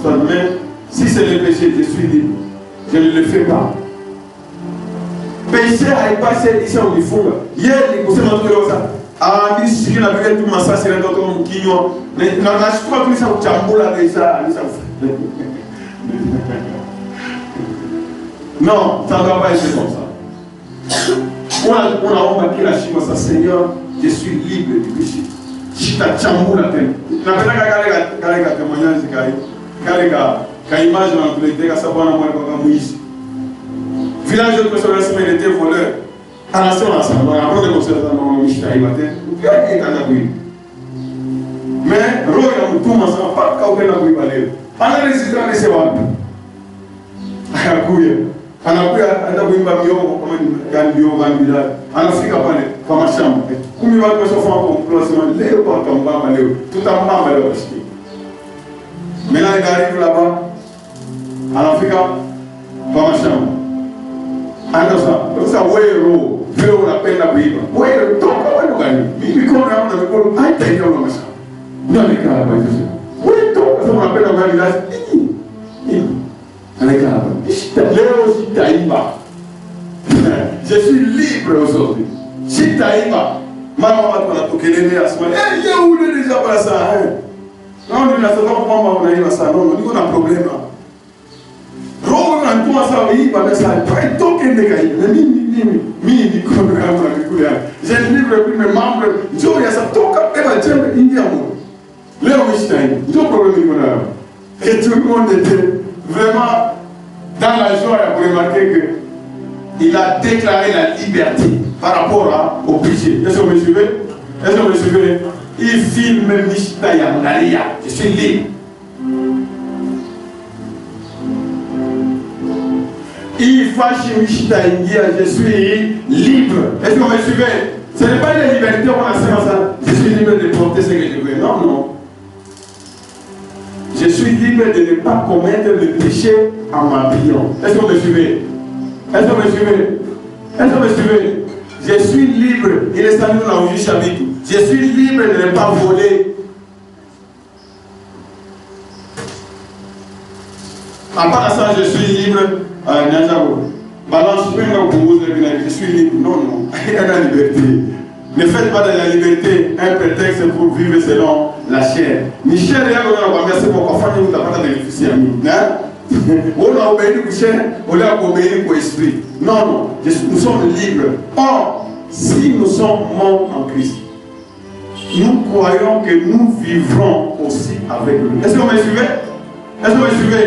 soit même, si c'est le péché, je suis libre. Je ne le fais pas. Péché a passé ici en fond. Hier, il faut se montrer ça. Ah, il s'agit de tout ça, c'est un autre qui mais non, je crois que ça vous chamboule déjà. Non, ça ne doit pas être comme ça. On a remarqué la chimie, ça, Seigneur, je suis libre du péché. Je t'ai chamboule la tête. Je n'ai pas de témoignage, quand image dans le pays, ça va dans le Moïse. Village de personnes qui étaient voleurs. À la seule ensemble, on a appris de construire dans le Michel. Mais, Roy a tout ensemble, pas de cas où il va aller. On a résisté à ces wapes. On a couillé. On a pris un peu de bio, comme un bio, un village. On a fait parler, comme ma chambre. Comme il va te faire un complot, Léo, pas ton bas, Léo. Tout en bas, Léo. Maintenant, il arrive là-bas, en Afrique, comme ma chambre. Ando sa wero veo la pena kuiba wero toka wero gani mimi kwa na mikono haita hiyo na masha ndio nikaa hapa hizo wero toka sema napenda gani lazima anaika hapa leo sitaiba je suis libre aujourd'hui sitaiba mama watu wanatokelelea asema yeye ule deja para ça non ninasema kwamba unaiba sana non niko na problema. Roho na mtu asawiba na sasa toke ndeka hivi na mimi niko na mikula je livre pour mes membres njoo ya satoka eba jembe ingia mo leo mishtai ndio problème iko nayo et tout le monde était vraiment dans la joie pour remarquer que il a déclaré la liberté par rapport au péché. Est-ce que vous me suivez? Est-ce que vous me suivez? Il filme mishtai ya Maria, je suis libre. Il fâche je suis libre. Est-ce que vous me suivez? Ce n'est pas une liberté, on a ça. Je suis libre de porter ce que je veux. Non, non. Je suis libre de ne pas commettre le péché en m'habillant. Est-ce que vous me suivez? Est-ce que vous me suivez? Est-ce que vous me suivez? Je suis libre. Il est salé dans le chapitre. Je suis libre de ne pas voler. À part ça, je suis libre. Balance, je suis libre. Non, non. Il y a la liberté. Ne faites pas de la liberté un prétexte pour vivre selon la chair. Michel, merci pour faire nous pas de bénéficier à nous. On a obéi pour chair, on a obéi pour esprit. Non, non. Nous sommes libres. Or, si nous sommes morts en Christ, nous croyons que nous vivrons aussi avec lui. Est-ce que vous me suivez? Est-ce que vous me suivez?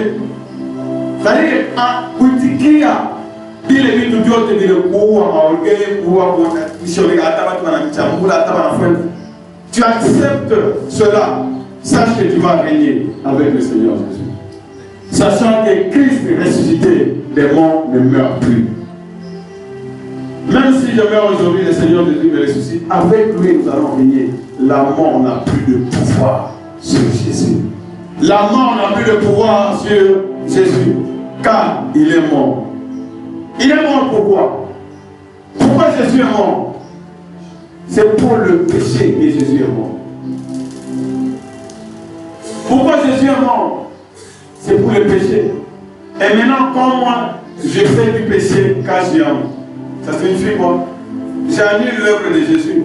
C'est-à-dire, en politique, il est tout Dieu te dit le pouvoir, tu acceptes cela, sache que tu vas régner avec le Seigneur Jésus. Sachant que Christ est ressuscité, les morts ne meurent plus. Même si je meurs aujourd'hui, le Seigneur Jésus me ressuscite, avec lui nous allons régner la mort n'a plus de pouvoir sur Jésus. La mort n'a plus de pouvoir sur Jésus, car il est mort. Il est mort pourquoi? Pourquoi Jésus est mort? C'est pour le péché que Jésus est mort. Pourquoi Jésus est mort? C'est pour le péché. Et maintenant, quand moi, je fais du péché, car j'ai honte, ça signifie quoi? J'annule l'œuvre de Jésus.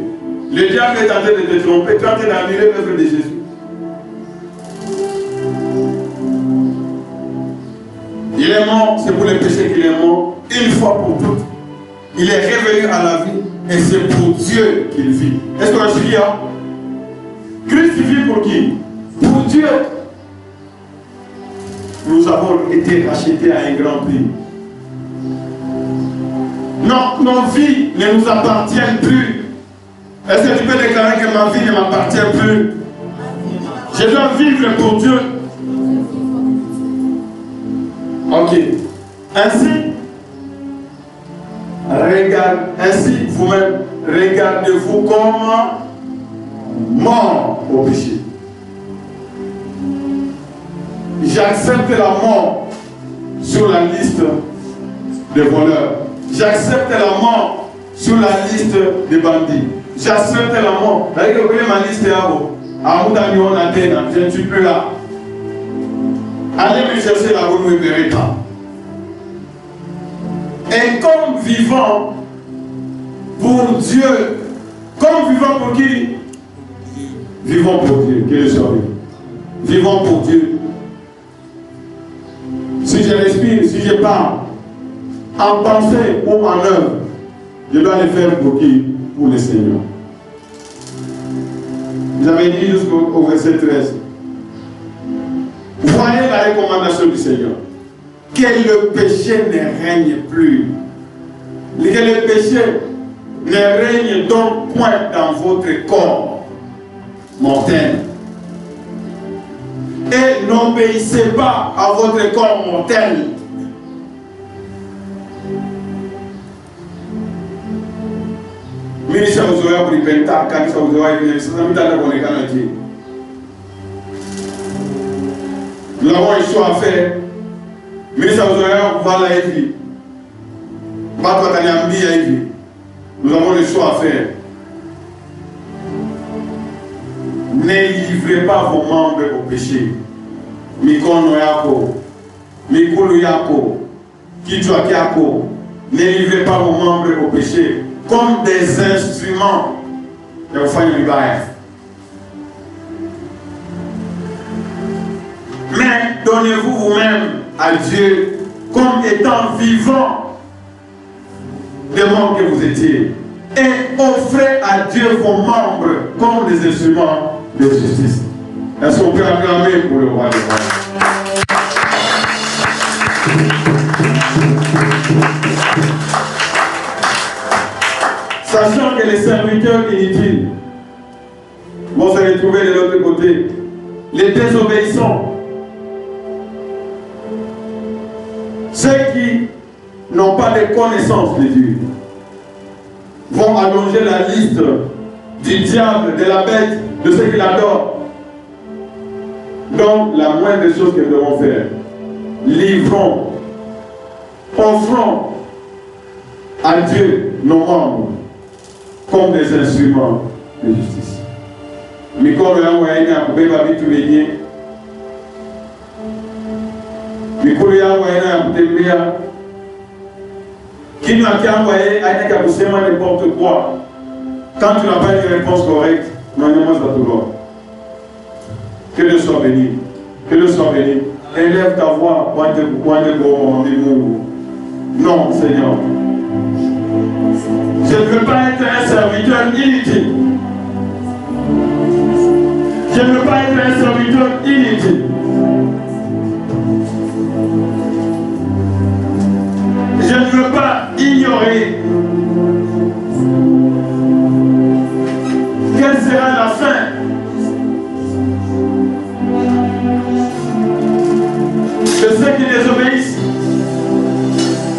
Le diable est en train de te tromper, tu es en train d'annuler l'œuvre de Jésus. Il est mort, c'est pour le péché qu'il est mort, une fois pour toutes. Il est revenu à la vie, et c'est pour Dieu qu'il vit. Est-ce qu'on a suivi là? Christ vit pour qui? Pour Dieu. Nous avons été rachetés à un grand prix. Non, nos vies ne nous appartiennent plus. Est-ce que tu peux déclarer que ma vie ne m'appartient plus? Je dois vivre pour Dieu. Ok. Ainsi vous-même, regardez-vous comme mort au péché. J'accepte la mort sur la liste des voleurs. J'accepte la mort sur la liste des bandits. J'accepte la mort. Vous voyez ma liste là-haut. Je ne suis plus là. Allez me chercher là, vous ne me verrez pas. Et comme vivant pour Dieu, comme vivant pour qui? Vivons pour Dieu. Quel est le survie? Vivons pour Dieu. Si je respire, si je parle, en pensée ou en œuvre, je dois le faire pour qui? Pour le Seigneur. J'avais dit jusqu'au verset 13. Voyez la recommandation du Seigneur. Que le péché ne règne plus. Que le péché ne règne donc point dans votre corps mortel. Et n'obéissez pas à votre corps mortel. Ministre Ozoya pour Penta, Kanisa Ozoya, nous avons un choix à faire. Ministre Ozoya va la vie. Nous avons le choix à faire. Ne livrez pas vos membres au péché. Mikono yako, mikulu yako, kichwa kyako. Ne livrez pas vos membres au péché comme des instruments de kufanya vibaya. Mais donnez-vous vous-même à Dieu comme étant vivant des membres que vous étiez. Et offrez à Dieu vos membres comme des instruments de justice. Est-ce qu'on peut acclamer pour le roi des rois? Sachant que les serviteurs inutiles vont se retrouver de l'autre côté, les désobéissants, ceux qui n'ont pas de connaissance de Dieu, vont allonger la liste du diable, de la bête, de ceux qui l'adorent. Donc, la moindre chose que nous devons faire, livrons, offrons à Dieu nos membres comme des instruments de justice. Mikolo yangu haina kubeba vitu vyenye. Mikolo yangu haina ya kutembea. Kinywa changu haina ya kusema n'importe quoi. Quand tu n'as pas une réponse correcte, normalement ça va tout droit. Que Dieu soit béni. Que Dieu soit béni. Élève ta voix. Non, Seigneur. Je ne veux pas être un serviteur inutile. Je ne veux pas être un serviteur inutile. Je ne veux pas ignorer quelle sera la fin de ceux qui désobéissent.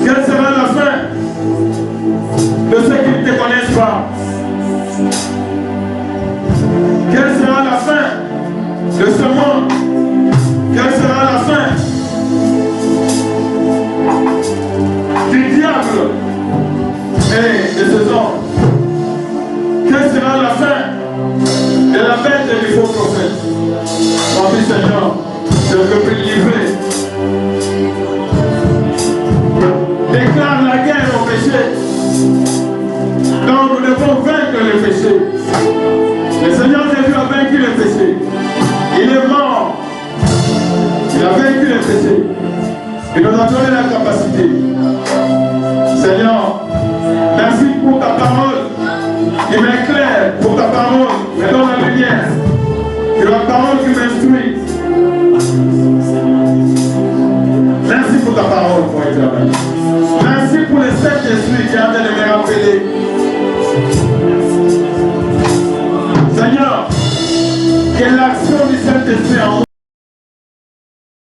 Quelle sera la fin de ceux qui ne te connaissent pas. péché. Le Seigneur Jésus a vaincu le péché. Il est mort. Il a vaincu le péché. Il nous a donné la capacité. Seigneur, merci pour ta parole. Il m'éclaire pour ta parole. Me donne la lumière. C'est la parole qui m'instruit.